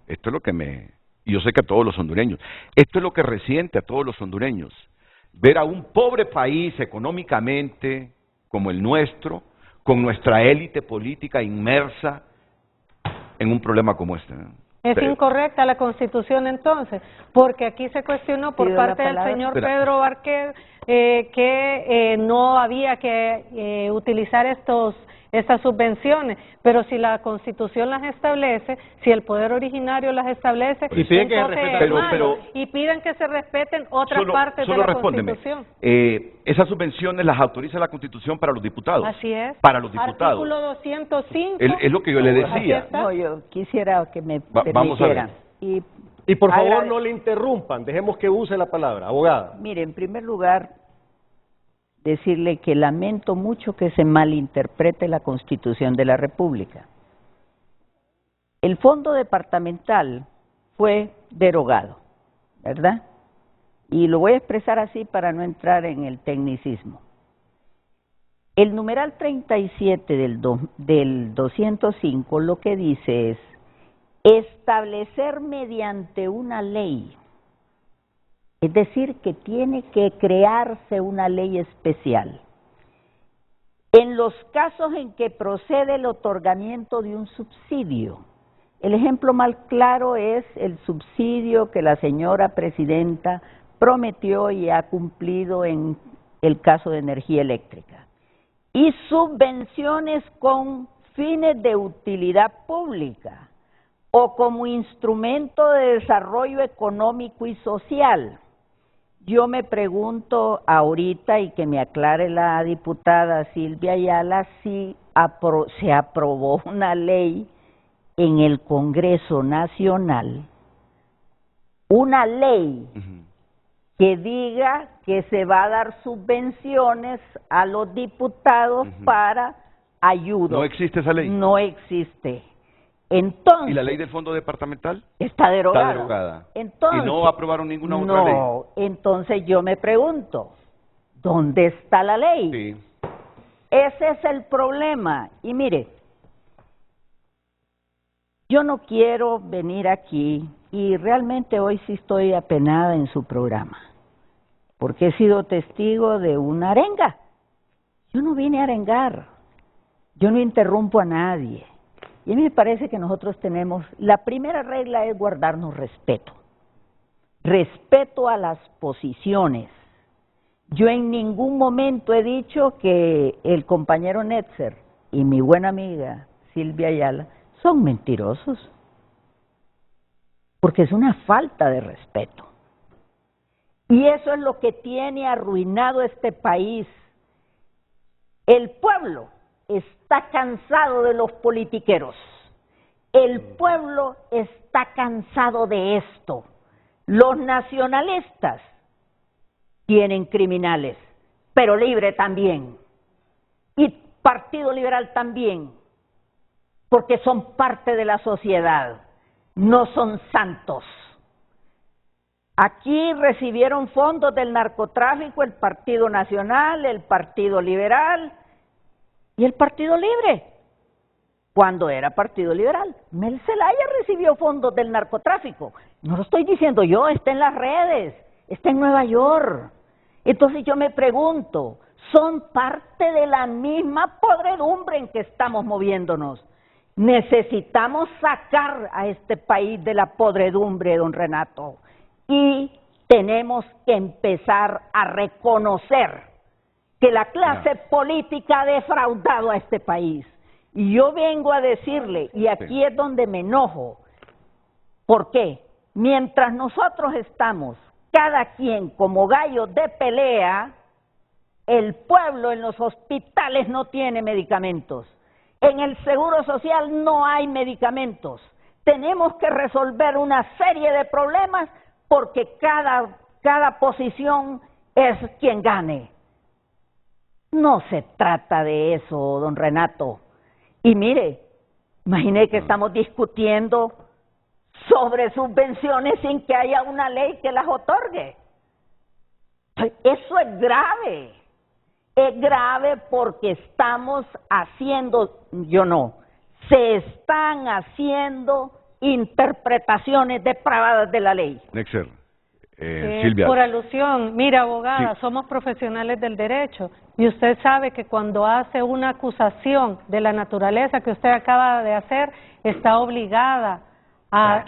esto es lo que y yo sé que a todos los hondureños, esto es lo que resiente a todos los hondureños, ver a un pobre país económicamente como el nuestro, con nuestra élite política inmersa en un problema como este. Es incorrecta la Constitución entonces, porque aquí se cuestionó por parte del señor Pedro Barquer que no había que utilizar estas subvenciones, pero si la Constitución las establece, si el poder originario las establece, y piden y piden que se respeten otras partes de la Constitución. Esas subvenciones las autoriza la Constitución para los diputados. Así es. Para los diputados. Artículo 205. Es lo que yo le decía. No, yo quisiera que me vamos a ver. Y por favor no le interrumpan, dejemos que use la palabra, abogada. Mire, en primer lugar, decirle que lamento mucho que se malinterprete la Constitución de la República. El fondo departamental fue derogado, ¿verdad? Y lo voy a expresar así para no entrar en el tecnicismo. El numeral 37 del 205 lo que dice es establecer mediante una ley. Es decir, que tiene que crearse una ley especial. En los casos en que procede el otorgamiento de un subsidio, el ejemplo más claro es el subsidio que la señora presidenta prometió y ha cumplido en el caso de energía eléctrica, y subvenciones con fines de utilidad pública o como instrumento de desarrollo económico y social. Yo me pregunto ahorita, y que me aclare la diputada Silvia Ayala, si se aprobó una ley en el Congreso Nacional, una ley que diga que se va a dar subvenciones a los diputados para ayuda. ¿No existe esa ley? No existe. Entonces, ¿Y la ley del fondo departamental? Está derogada. Está derogada. Entonces, ¿Y no aprobaron ninguna otra ley? No, entonces yo me pregunto, ¿dónde está la ley? Sí. Ese es el problema. Y mire, yo no quiero venir aquí, y realmente hoy sí estoy apenada en su programa, porque he sido testigo de una arenga. Yo no vine a arengar, yo no interrumpo a nadie. Y a mí me parece que nosotros tenemos, la primera regla es guardarnos respeto. Respeto a las posiciones. Yo en ningún momento he dicho que el compañero Netzer y mi buena amiga Silvia Ayala son mentirosos, porque es una falta de respeto. Y eso es lo que tiene arruinado este país. El pueblo está cansado de los politiqueros. El pueblo está cansado de esto. Los nacionalistas tienen criminales, pero Libre también. Y Partido Liberal también, porque son parte de la sociedad, no son santos. Aquí recibieron fondos del narcotráfico el Partido Nacional, el Partido Liberal y el Partido Libre, cuando era Partido Liberal. Mel Zelaya recibió fondos del narcotráfico. No lo estoy diciendo yo, está en las redes, está en Nueva York. Entonces yo me pregunto, son parte de la misma podredumbre en que estamos moviéndonos. Necesitamos sacar a este país de la podredumbre, don Renato, y tenemos que empezar a reconocer que la clase política ha defraudado a este país. Y yo vengo a decirle, y aquí es donde me enojo, ¿por qué? Mientras nosotros estamos, cada quien como gallos de pelea, el pueblo en los hospitales no tiene medicamentos. En el Seguro Social no hay medicamentos. Tenemos que resolver una serie de problemas porque cada posición es quien gane. No se trata de eso, don Renato. Y mire, imagine que estamos discutiendo sobre subvenciones sin que haya una ley que las otorgue. Eso es grave. Es grave porque estamos haciendo, se están haciendo interpretaciones depravadas de la ley. Nexer, Silvia. Por alusión, mira, abogada, somos profesionales del derecho y usted sabe que cuando hace una acusación de la naturaleza que usted acaba de hacer, está obligada a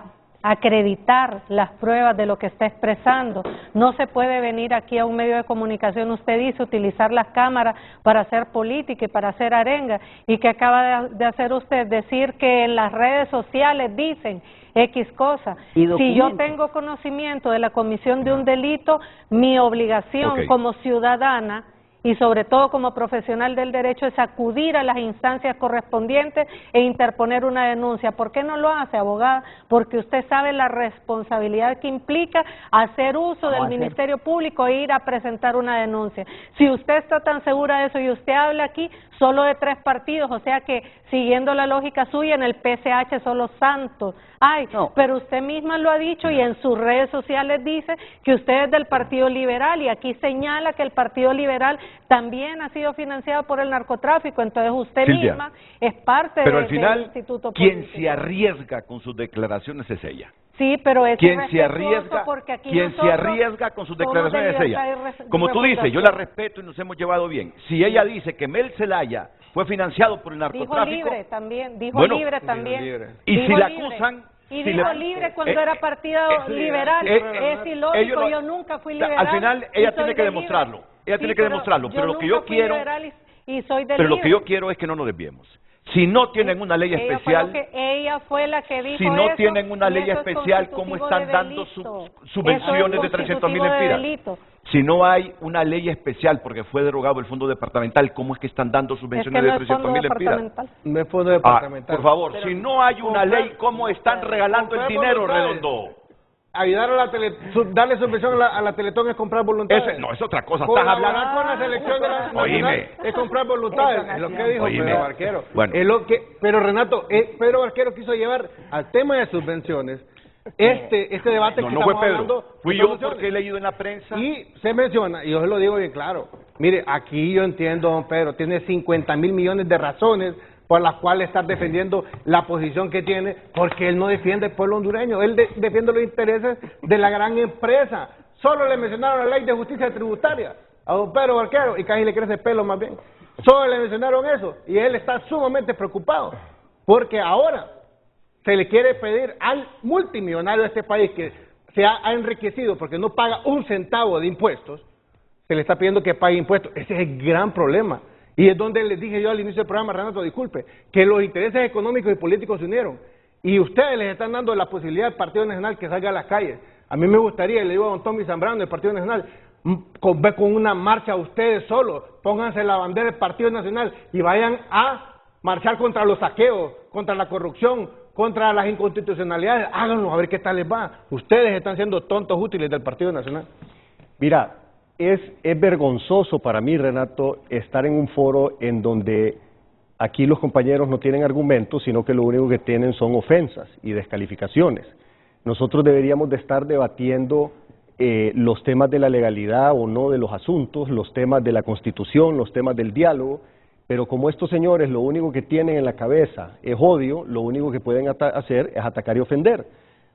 acreditar las pruebas de lo que está expresando. No se puede venir aquí a un medio de comunicación, usted dice, utilizar las cámaras para hacer política y para hacer arenga. ¿Y qué acaba de hacer usted? Decir que en las redes sociales dicen X cosa. Si yo tengo conocimiento de la comisión de un delito, mi obligación como ciudadana y sobre todo como profesional del derecho es acudir a las instancias correspondientes e interponer una denuncia. ¿Por qué no lo hace, abogada? Porque usted sabe la responsabilidad que implica hacer uso del Ministerio Público e ir a presentar una denuncia. Si usted está tan segura de eso y usted habla aquí solo de 3 partidos, o sea que siguiendo la lógica suya en el PCH solo santos. Pero usted misma lo ha dicho y en sus redes sociales dice que usted es del Partido Liberal y aquí señala que el Partido Liberal también ha sido financiado por el narcotráfico, entonces usted misma es parte del instituto político. Quien se arriesga con sus declaraciones es ella. Sí, pero es quien se arriesga con sus declaraciones es ella. Como tú dices, yo la respeto y nos hemos llevado bien. Si ella dice que Mel Zelaya fue financiado por el narcotráfico, dijo Libre también, dijo Libre también. Y si la acusan, y dijo Libre cuando era partido liberal, es ilógico, yo nunca fui liberal. Al final ella tiene que demostrarlo. ella tiene que demostrarlo, pero lo que yo quiero, y soy del pero lo que libre. yo quiero es que no nos desviemos. Si no tienen una ley especial, ella fue la que dijo si no eso, tienen una y ley eso es especial, ¿cómo constitutivo están de dando delito. subvenciones de Eso es 300.000 constitutivo de empiras? delito. Si no hay una ley especial porque fue derogado el fondo departamental, ¿cómo es que están dando subvenciones no de es fondo 300.000 empiras? departamental. No es fondo departamental. Por favor, si no hay una ley, ¿cómo están regalando el dinero, Redondo? Ayudar a la darle subvención a la Teletón es comprar voluntades. No, es otra cosa. Estás Colaborar hablando con la selección de la nacional Oíme. es comprar voluntades. Es lo que dijo Oíme. Pedro Barquero. Bueno. Es lo que, pero Renato, Pedro Barquero quiso llevar al tema de subvenciones este debate No, que no fue estamos Pedro. hablando. Fui de yo subvenciones. porque he leído en la prensa. Y se menciona, y yo se lo digo bien claro, mire, aquí yo entiendo, don Pedro, tiene 50.000 millones de razones por las cuales estar defendiendo la posición que tiene, porque él no defiende al pueblo hondureño, él defiende los intereses de la gran empresa. Solo le mencionaron la ley de justicia tributaria a don Pedro Barquero, y casi le crece el pelo más bien. Solo le mencionaron eso, y él está sumamente preocupado, porque ahora se le quiere pedir al multimillonario de este país que se ha enriquecido porque no paga un centavo de impuestos, se le está pidiendo que pague impuestos. Ese es el gran problema. Y es donde les dije yo al inicio del programa, Renato, disculpe, que los intereses económicos y políticos se unieron. Y ustedes les están dando la posibilidad al Partido Nacional que salga a las calles. A mí me gustaría, y le digo a don Tommy Zambrano del Partido Nacional, ve con una marcha ustedes solos, pónganse la bandera del Partido Nacional y vayan a marchar contra los saqueos, contra la corrupción, contra las inconstitucionalidades. Háganlo, a ver qué tal les va. Ustedes están siendo tontos útiles del Partido Nacional. Mira, es vergonzoso para mí, Renato, estar en un foro en donde aquí los compañeros no tienen argumentos, sino que lo único que tienen son ofensas y descalificaciones. Nosotros deberíamos de estar debatiendo los temas de la legalidad o no de los asuntos, los temas de la Constitución, los temas del diálogo, pero como estos señores lo único que tienen en la cabeza es odio, lo único que pueden hacer es atacar y ofender.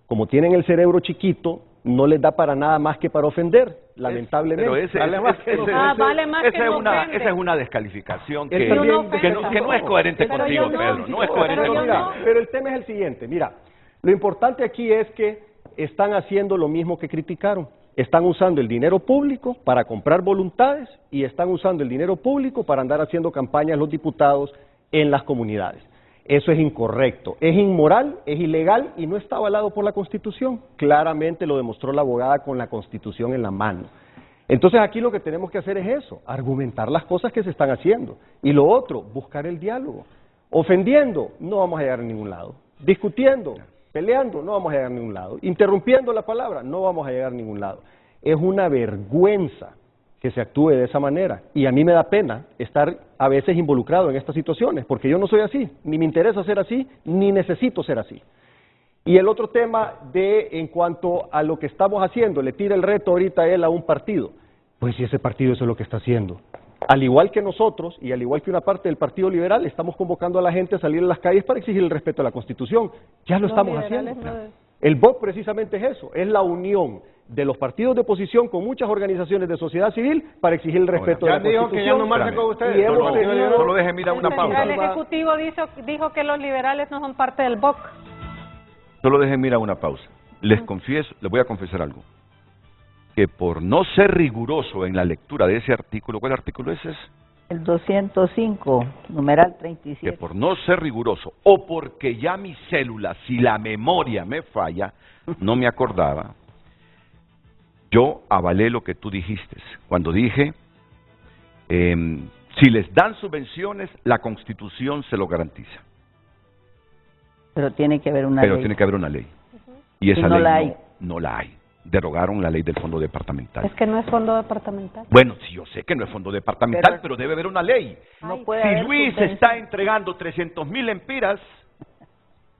Como tienen el cerebro chiquito, no les da para nada más que para ofender, lamentablemente. Pero esa es una descalificación que no es coherente contigo, Pedro. No es coherente contigo. Pero el tema es el siguiente, mira, lo importante aquí es que están haciendo lo mismo que criticaron. Están usando el dinero público para comprar voluntades y están usando el dinero público para andar haciendo campañas los diputados en las comunidades. Eso es incorrecto, es inmoral, es ilegal y no está avalado por la Constitución. Claramente lo demostró la abogada con la Constitución en la mano. Entonces aquí lo que tenemos que hacer es eso, argumentar las cosas que se están haciendo. Y lo otro, buscar el diálogo. Ofendiendo, no vamos a llegar a ningún lado. Discutiendo, peleando, no vamos a llegar a ningún lado. Interrumpiendo la palabra, no vamos a llegar a ningún lado. Es una vergüenza que se actúe de esa manera. Y a mí me da pena estar a veces involucrado en estas situaciones, porque yo no soy así, ni me interesa ser así, ni necesito ser así. Y el otro tema en cuanto a lo que estamos haciendo, le tira el reto ahorita él a un partido. Pues si ese partido eso es lo que está haciendo. Al igual que nosotros, y al igual que una parte del Partido Liberal, estamos convocando a la gente a salir a las calles para exigir el respeto a la Constitución. Ya lo estamos haciendo. El VOC precisamente es eso, es la unión de los partidos de oposición con muchas organizaciones de sociedad civil para exigir el respeto de la Constitución. Que ya no marcha con ustedes. Solo deje mirar una pausa. El Ejecutivo dijo que los liberales no son parte del VOC. Solo deje mirar una pausa. Les voy a confesar algo. Que por no ser riguroso en la lectura de ese artículo, ¿cuál artículo es ese? El 205, numeral 37. Que por no ser riguroso, o porque ya mi célula, si la memoria me falla, no me acordaba, yo avalé lo que tú dijiste. Cuando dije, si les dan subvenciones, la Constitución se lo garantiza. Pero tiene que haber una ley. Pero tiene que haber una ley. Y esa no ley la hay. No la hay. Derogaron la ley del fondo departamental. Es que no es fondo departamental. Bueno, sí, yo sé que no es fondo departamental, pero debe haber una ley. No puede Si haber Luis subvención. está entregando 300.000 empiras,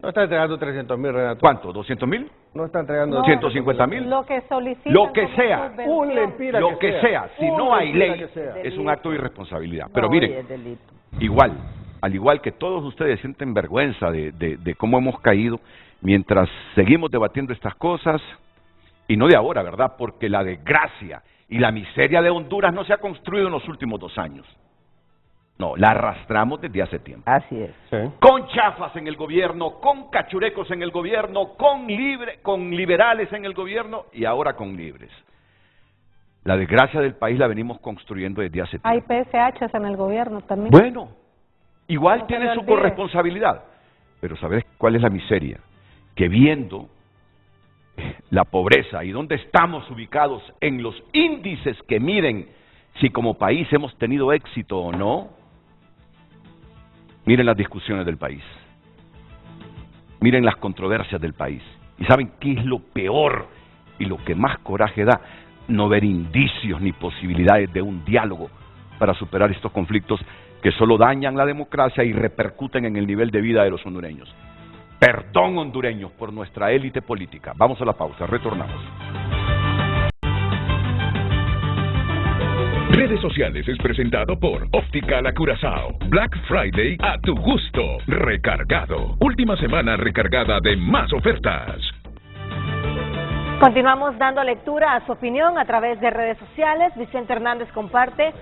No está entregando 300.000, Renato. ¿cuánto? ¿200.000? No está entregando... No, 150.000. Lo que solicitan Lo que como sea. subvención. Un lempira Lo que sea. Si no hay ley, que sea. es un acto de irresponsabilidad. No, Pero oye, miren, es delito. igual, al igual que todos ustedes sienten vergüenza de cómo hemos caído, mientras seguimos debatiendo estas cosas, y no de ahora, ¿verdad? Porque la desgracia y la miseria de Honduras no se ha construido en los últimos 2 años. No, la arrastramos desde hace tiempo. Así es. Sí. Con chafas en el gobierno, con cachurecos en el gobierno, con liberales en el gobierno y ahora con libres. La desgracia del país la venimos construyendo desde hace tiempo. Hay PSHs en el gobierno también. Bueno, igual No se tiene le su olvide. corresponsabilidad. Pero ¿sabes cuál es la miseria? Que viendo la pobreza y dónde estamos ubicados en los índices que miden si como país hemos tenido éxito o no, miren las discusiones del país, miren las controversias del país. ¿Y saben qué es lo peor y lo que más coraje da? No ver indicios ni posibilidades de un diálogo para superar estos conflictos que solo dañan la democracia y repercuten en el nivel de vida de los hondureños. Perdón, hondureños, por nuestra élite política. Vamos a la pausa, retornamos. Redes Sociales es presentado por Óptica La Curazao. Black Friday a tu gusto. Recargado. Última semana recargada de más ofertas. Continuamos dando lectura a su opinión a través de redes sociales. Vicente Hernández comparte: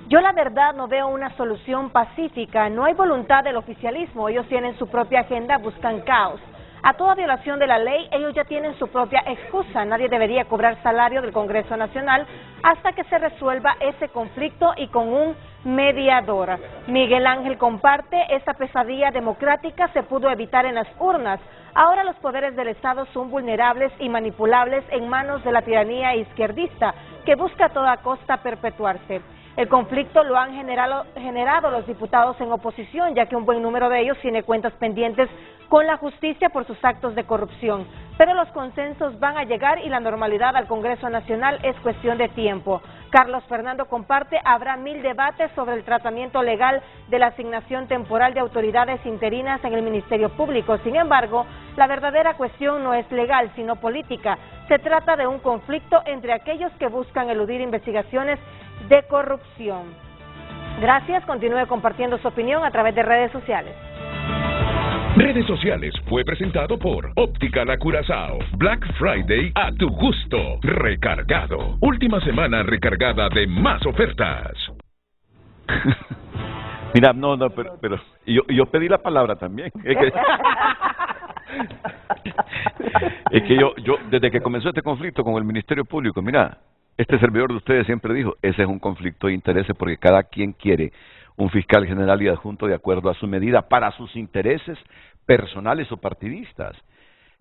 yo la verdad no veo una solución pacífica, no hay voluntad del oficialismo, ellos tienen su propia agenda, buscan caos. A toda violación de la ley, ellos ya tienen su propia excusa, nadie debería cobrar salario del Congreso Nacional hasta que se resuelva ese conflicto y con un mediador. Miguel Ángel comparte: esta pesadilla democrática se pudo evitar en las urnas. Ahora los poderes del Estado son vulnerables y manipulables en manos de la tiranía izquierdista que busca a toda costa perpetuarse. El conflicto lo han generado los diputados en oposición, ya que un buen número de ellos tiene cuentas pendientes con la justicia por sus actos de corrupción. Pero los consensos van a llegar y la normalidad al Congreso Nacional es cuestión de tiempo. Carlos Fernando comparte: habrá 1000 debates sobre el tratamiento legal de la asignación temporal de autoridades interinas en el Ministerio Público. Sin embargo, la verdadera cuestión no es legal, sino política. Se trata de un conflicto entre aquellos que buscan eludir investigaciones de corrupción. Gracias, continúe compartiendo su opinión a través de redes sociales. Redes Sociales fue presentado por Óptica La Curazao. Black Friday a tu gusto. Recargado. Última semana recargada de más ofertas. Mira, no, pero yo pedí la palabra también. Es que yo desde que comenzó este conflicto con el Ministerio Público, mira, este servidor de ustedes siempre dijo, ese es un conflicto de intereses porque cada quien quiere un fiscal general y adjunto de acuerdo a su medida para sus intereses personales o partidistas.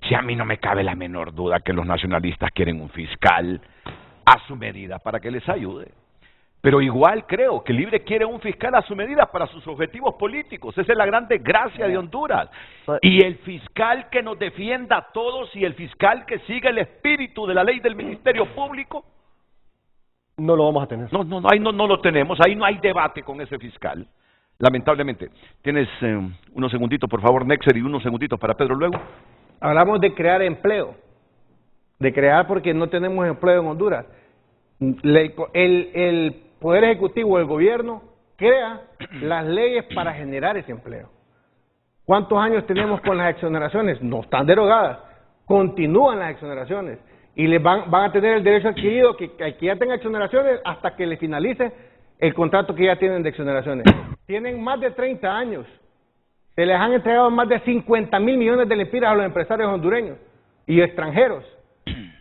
Si a mí no me cabe la menor duda que los nacionalistas quieren un fiscal a su medida para que les ayude. Pero igual creo que Libre quiere un fiscal a su medida para sus objetivos políticos. Esa es la gran desgracia de Honduras. Y el fiscal que nos defienda a todos y el fiscal que siga el espíritu de la ley del Ministerio Público, no lo vamos a tener. Ahí no lo tenemos, ahí no hay debate con ese fiscal, lamentablemente. Tienes unos segunditos, por favor, Nexer, y unos segunditos para Pedro luego. Hablamos de crear empleo, de crear porque no tenemos empleo en Honduras. El Poder Ejecutivo, el gobierno, crea las leyes para generar ese empleo. ¿Cuántos años tenemos con las exoneraciones? No están derogadas, continúan las exoneraciones. Y les van a tener el derecho adquirido que ya tengan exoneraciones hasta que le finalice el contrato que ya tienen de exoneraciones. Tienen más de 30 años. Se les han entregado más de 50.000 millones de lempiras a los empresarios hondureños y extranjeros.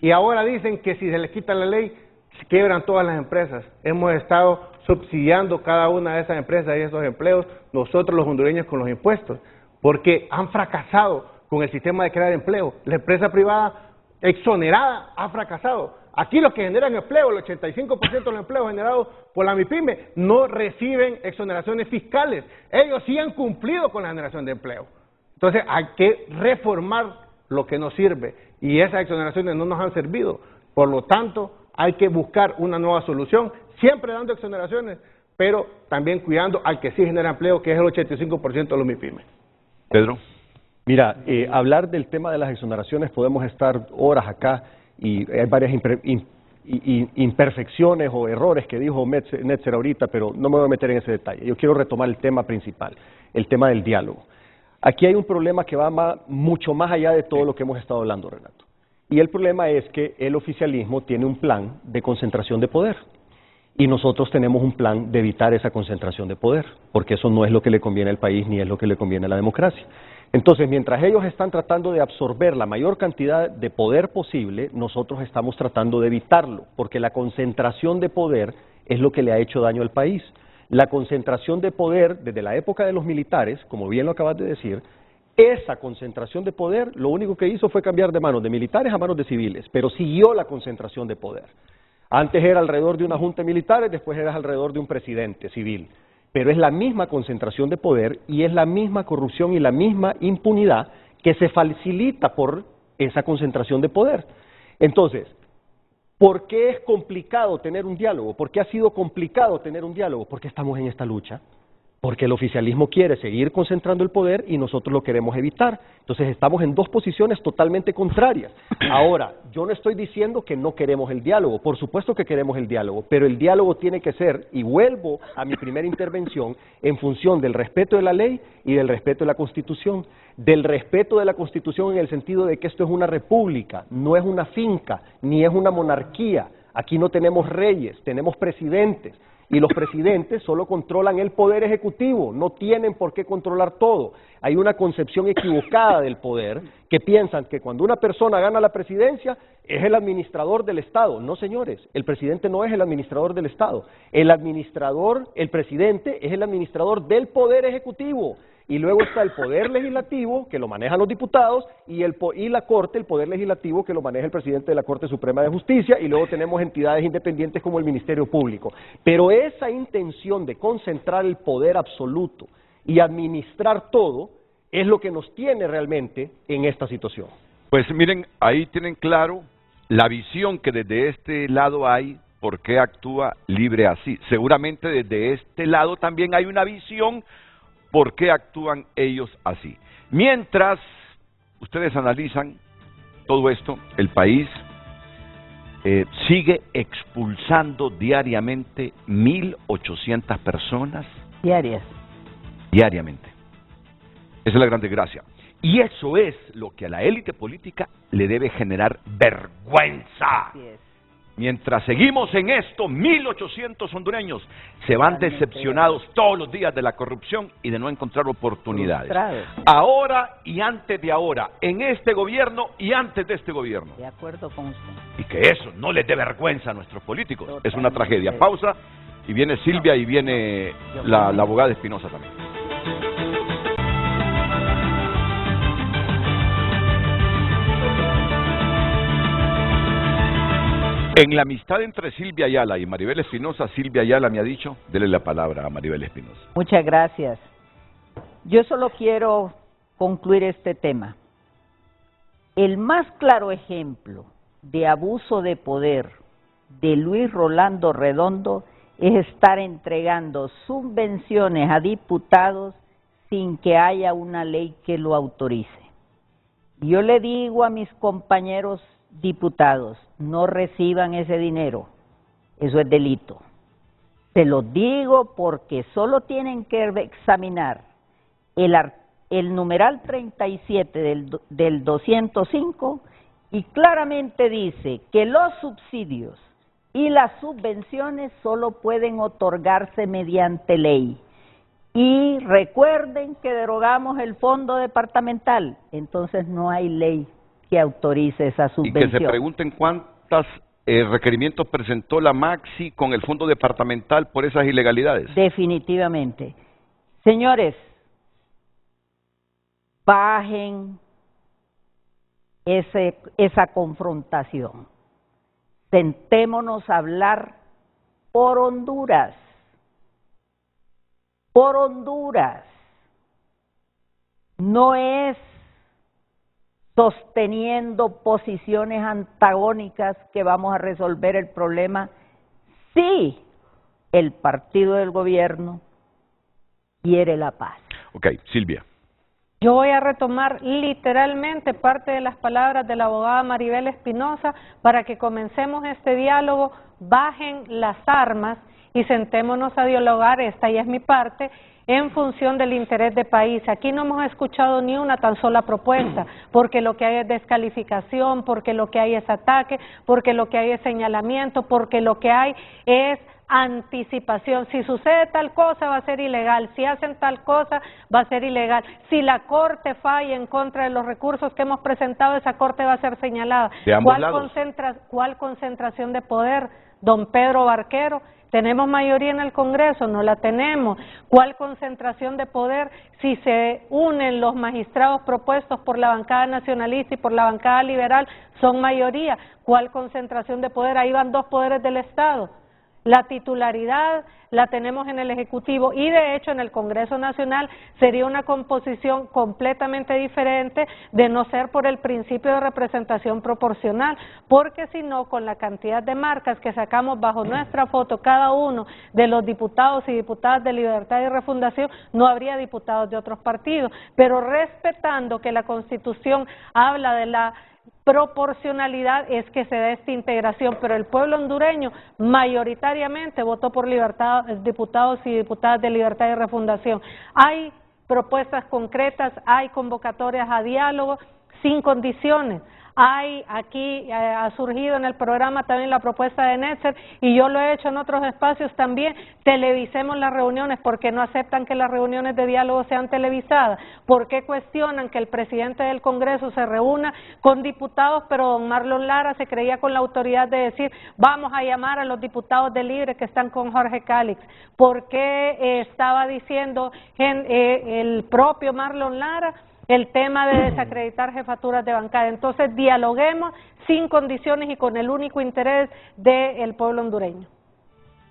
Y ahora dicen que si se les quita la ley, se quiebran todas las empresas. Hemos estado subsidiando cada una de esas empresas y esos empleos, nosotros los hondureños con los impuestos, porque han fracasado con el sistema de crear empleo. La empresa privada exonerada ha fracasado. Aquí los que generan empleo, el 85% de los empleos generados por la MIPYME, no reciben exoneraciones fiscales. Ellos sí han cumplido con la generación de empleo. Entonces hay que reformar lo que nos sirve y esas exoneraciones no nos han servido. Por lo tanto, hay que buscar una nueva solución, siempre dando exoneraciones, pero también cuidando al que sí genera empleo, que es el 85% de los MIPYME. Pedro. Mira, hablar del tema de las exoneraciones podemos estar horas acá y hay varias imperfecciones o errores que dijo Netzer ahorita, pero no me voy a meter en ese detalle. Yo quiero retomar el tema principal, el tema del diálogo. Aquí hay un problema que va mucho más allá de todo lo que hemos estado hablando, Renato. Y el problema es que el oficialismo tiene un plan de concentración de poder. Y nosotros tenemos un plan de evitar esa concentración de poder, porque eso no es lo que le conviene al país ni es lo que le conviene a la democracia. Entonces, mientras ellos están tratando de absorber la mayor cantidad de poder posible, nosotros estamos tratando de evitarlo, porque la concentración de poder es lo que le ha hecho daño al país. La concentración de poder, desde la época de los militares, como bien lo acabas de decir, esa concentración de poder lo único que hizo fue cambiar de manos de militares a manos de civiles, pero siguió la concentración de poder. Antes era alrededor de una junta militar, después era alrededor de un presidente civil. Pero es la misma concentración de poder y es la misma corrupción y la misma impunidad que se facilita por esa concentración de poder. Entonces, ¿por qué es complicado tener un diálogo? ¿Por qué ha sido complicado tener un diálogo? Porque estamos en esta lucha. Porque el oficialismo quiere seguir concentrando el poder y nosotros lo queremos evitar. Entonces estamos en dos posiciones totalmente contrarias. Ahora, yo no estoy diciendo que no queremos el diálogo, por supuesto que queremos el diálogo, pero el diálogo tiene que ser, y vuelvo a mi primera intervención, en función del respeto de la ley y del respeto de la Constitución. Del respeto de la Constitución en el sentido de que esto es una república, no es una finca, ni es una monarquía. Aquí no tenemos reyes, tenemos presidentes. Y los presidentes solo controlan el poder ejecutivo, no tienen por qué controlar todo. Hay una concepción equivocada del poder que piensan que cuando una persona gana la presidencia es el administrador del Estado. No, señores, el presidente no es el administrador del Estado. El presidente es el administrador del poder ejecutivo. Y luego está el poder legislativo, que lo manejan los diputados, y la Corte, el poder legislativo, que lo maneja el presidente de la Corte Suprema de Justicia, y luego tenemos entidades independientes como el Ministerio Público. Pero esa intención de concentrar el poder absoluto y administrar todo es lo que nos tiene realmente en esta situación. Pues miren, ahí tienen claro la visión que desde este lado hay, por qué actúa Libre así. Seguramente desde este lado también hay una visión por qué actúan ellos así. Mientras ustedes analizan todo esto, el país sigue expulsando diariamente 1.800 personas. Diariamente. Esa es la gran desgracia. Y eso es lo que a la élite política le debe generar vergüenza. Mientras seguimos en esto, 1.800 hondureños se van decepcionados todos los días de la corrupción y de no encontrar oportunidades. Ahora y antes de ahora, en este gobierno y antes de este gobierno. De acuerdo con usted. Y que eso no les dé vergüenza a nuestros políticos. Es una tragedia. Pausa, y viene Silvia y viene la abogada Espinosa también. En la amistad entre Silvia Ayala y Maribel Espinosa, Silvia Ayala me ha dicho, dele la palabra a Maribel Espinosa. Muchas gracias. Yo solo quiero concluir este tema. El más claro ejemplo de abuso de poder de Luis Rolando Redondo es estar entregando subvenciones a diputados sin que haya una ley que lo autorice. Yo le digo a mis compañeros diputados, no reciban ese dinero, eso es delito. Se lo digo porque solo tienen que examinar el numeral 37 del 205 y claramente dice que los subsidios y las subvenciones solo pueden otorgarse mediante ley. Y recuerden que derogamos el fondo departamental, entonces no hay ley que autorice esa subvención. Y que se pregunten cuántos requerimientos presentó la Maxi con el fondo departamental por esas ilegalidades. Definitivamente. Señores, bajen esa confrontación. Sentémonos a hablar por Honduras. Por Honduras. No es sosteniendo posiciones antagónicas que vamos a resolver el problema si el partido del gobierno quiere la paz. Ok, Silvia. Yo voy a retomar literalmente parte de las palabras de la abogada Maribel Espinosa para que comencemos este diálogo bajen las armas y sentémonos a dialogar, esta ya es mi parte, en función del interés del país. Aquí no hemos escuchado ni una tan sola propuesta, porque lo que hay es descalificación, porque lo que hay es ataque, porque lo que hay es señalamiento, porque lo que hay es anticipación. Si sucede tal cosa va a ser ilegal, si hacen tal cosa va a ser ilegal, si la Corte falla en contra de los recursos que hemos presentado, esa Corte va a ser señalada. De ambos lados. ¿Cuál concentración de poder, don Pedro Barquero? ¿Tenemos mayoría en el Congreso? No la tenemos. ¿Cuál concentración de poder si se unen los magistrados propuestos por la bancada nacionalista y por la bancada liberal? Son mayoría. ¿Cuál concentración de poder? Ahí van dos poderes del Estado. La titularidad la tenemos en el Ejecutivo y de hecho en el Congreso Nacional sería una composición completamente diferente de no ser por el principio de representación proporcional, porque si no, con la cantidad de marcas que sacamos bajo nuestra foto cada uno de los diputados y diputadas de Libertad y Refundación, no habría diputados de otros partidos, pero respetando que la Constitución habla de la proporcionalidad es que se dé esta integración, pero el pueblo hondureño mayoritariamente votó por diputados y diputadas de Libertad y Refundación. Hay propuestas concretas, hay convocatorias a diálogo sin condiciones. Aquí ha surgido en el programa también la propuesta de Netzer y yo lo he hecho en otros espacios también, televisemos las reuniones. ¿Por qué no aceptan que las reuniones de diálogo sean televisadas? ¿Por qué cuestionan que el presidente del Congreso se reúna con diputados, pero don Marlon Lara se creía con la autoridad de decir vamos a llamar a los diputados de Libre que están con Jorge Cálix? ¿Por qué estaba diciendo el propio Marlon Lara el tema de desacreditar jefaturas de bancada? Entonces dialoguemos sin condiciones y con el único interés del pueblo hondureño.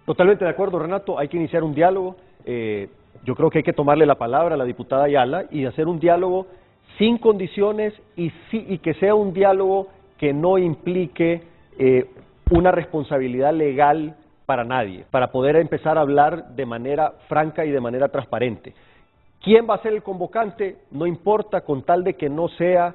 Totalmente de acuerdo, Renato, hay que iniciar un diálogo. Yo creo que hay que tomarle la palabra a la diputada Ayala y hacer un diálogo sin condiciones y que sea un diálogo que no implique una responsabilidad legal para nadie, para poder empezar a hablar de manera franca y de manera transparente. ¿Quién va a ser el convocante? No importa, con tal de que no sea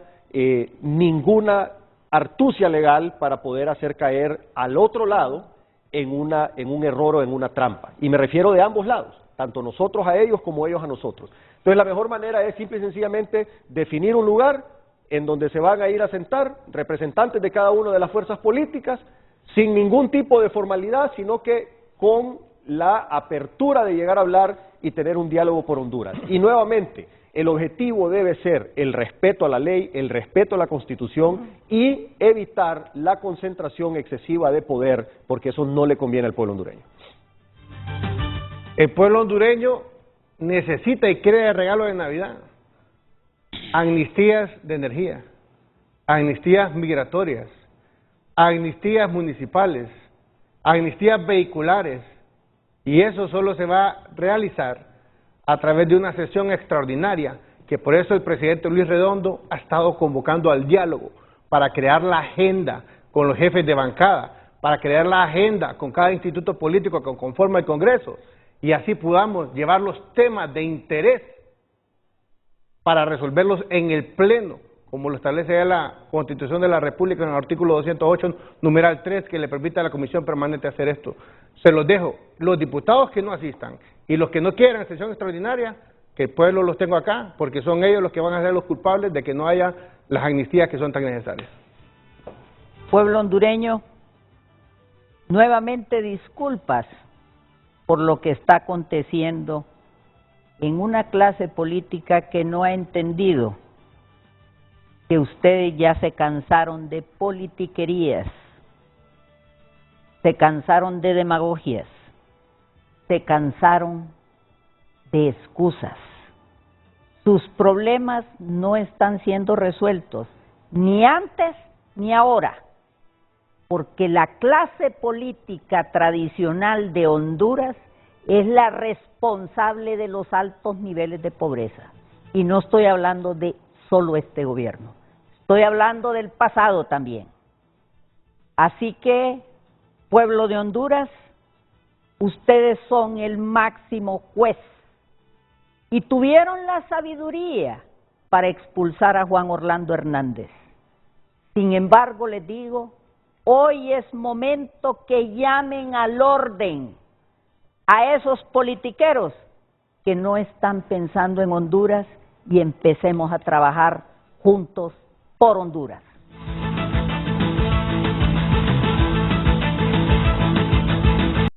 ninguna artucia legal para poder hacer caer al otro lado en un error o en una trampa. Y me refiero de ambos lados, tanto nosotros a ellos como ellos a nosotros. Entonces la mejor manera es simple y sencillamente definir un lugar en donde se van a ir a sentar representantes de cada una de las fuerzas políticas sin ningún tipo de formalidad, sino que con la apertura de llegar a hablar y tener un diálogo por Honduras. Y nuevamente, el objetivo debe ser el respeto a la ley, el respeto a la Constitución y evitar la concentración excesiva de poder, porque eso no le conviene al pueblo hondureño. El pueblo hondureño necesita y quiere el regalo de Navidad. Amnistías de energía, amnistías migratorias, amnistías municipales, amnistías vehiculares, y eso solo se va a realizar a través de una sesión extraordinaria, que por eso el presidente Luis Redondo ha estado convocando al diálogo, para crear la agenda con los jefes de bancada, para crear la agenda con cada instituto político que conforma el Congreso, y así podamos llevar los temas de interés para resolverlos en el Pleno, como lo establece ya la Constitución de la República en el artículo 208, numeral 3, que le permite a la Comisión Permanente hacer esto. Se los dejo, los diputados que no asistan y los que no quieran sesión extraordinaria, que el pueblo los tengo acá, porque son ellos los que van a ser los culpables de que no haya las amnistías que son tan necesarias. Pueblo hondureño, nuevamente disculpas por lo que está aconteciendo en una clase política que no ha entendido que ustedes ya se cansaron de politiquerías, se cansaron de demagogias, se cansaron de excusas. Sus problemas no están siendo resueltos, ni antes ni ahora, porque la clase política tradicional de Honduras es la responsable de los altos niveles de pobreza. Y no estoy hablando de solo este gobierno, estoy hablando del pasado también. Así que, pueblo de Honduras, ustedes son el máximo juez y tuvieron la sabiduría para expulsar a Juan Orlando Hernández. Sin embargo, les digo Hoy es momento que llamen al orden a esos politiqueros que no están pensando en Honduras y empecemos a trabajar juntos por Honduras.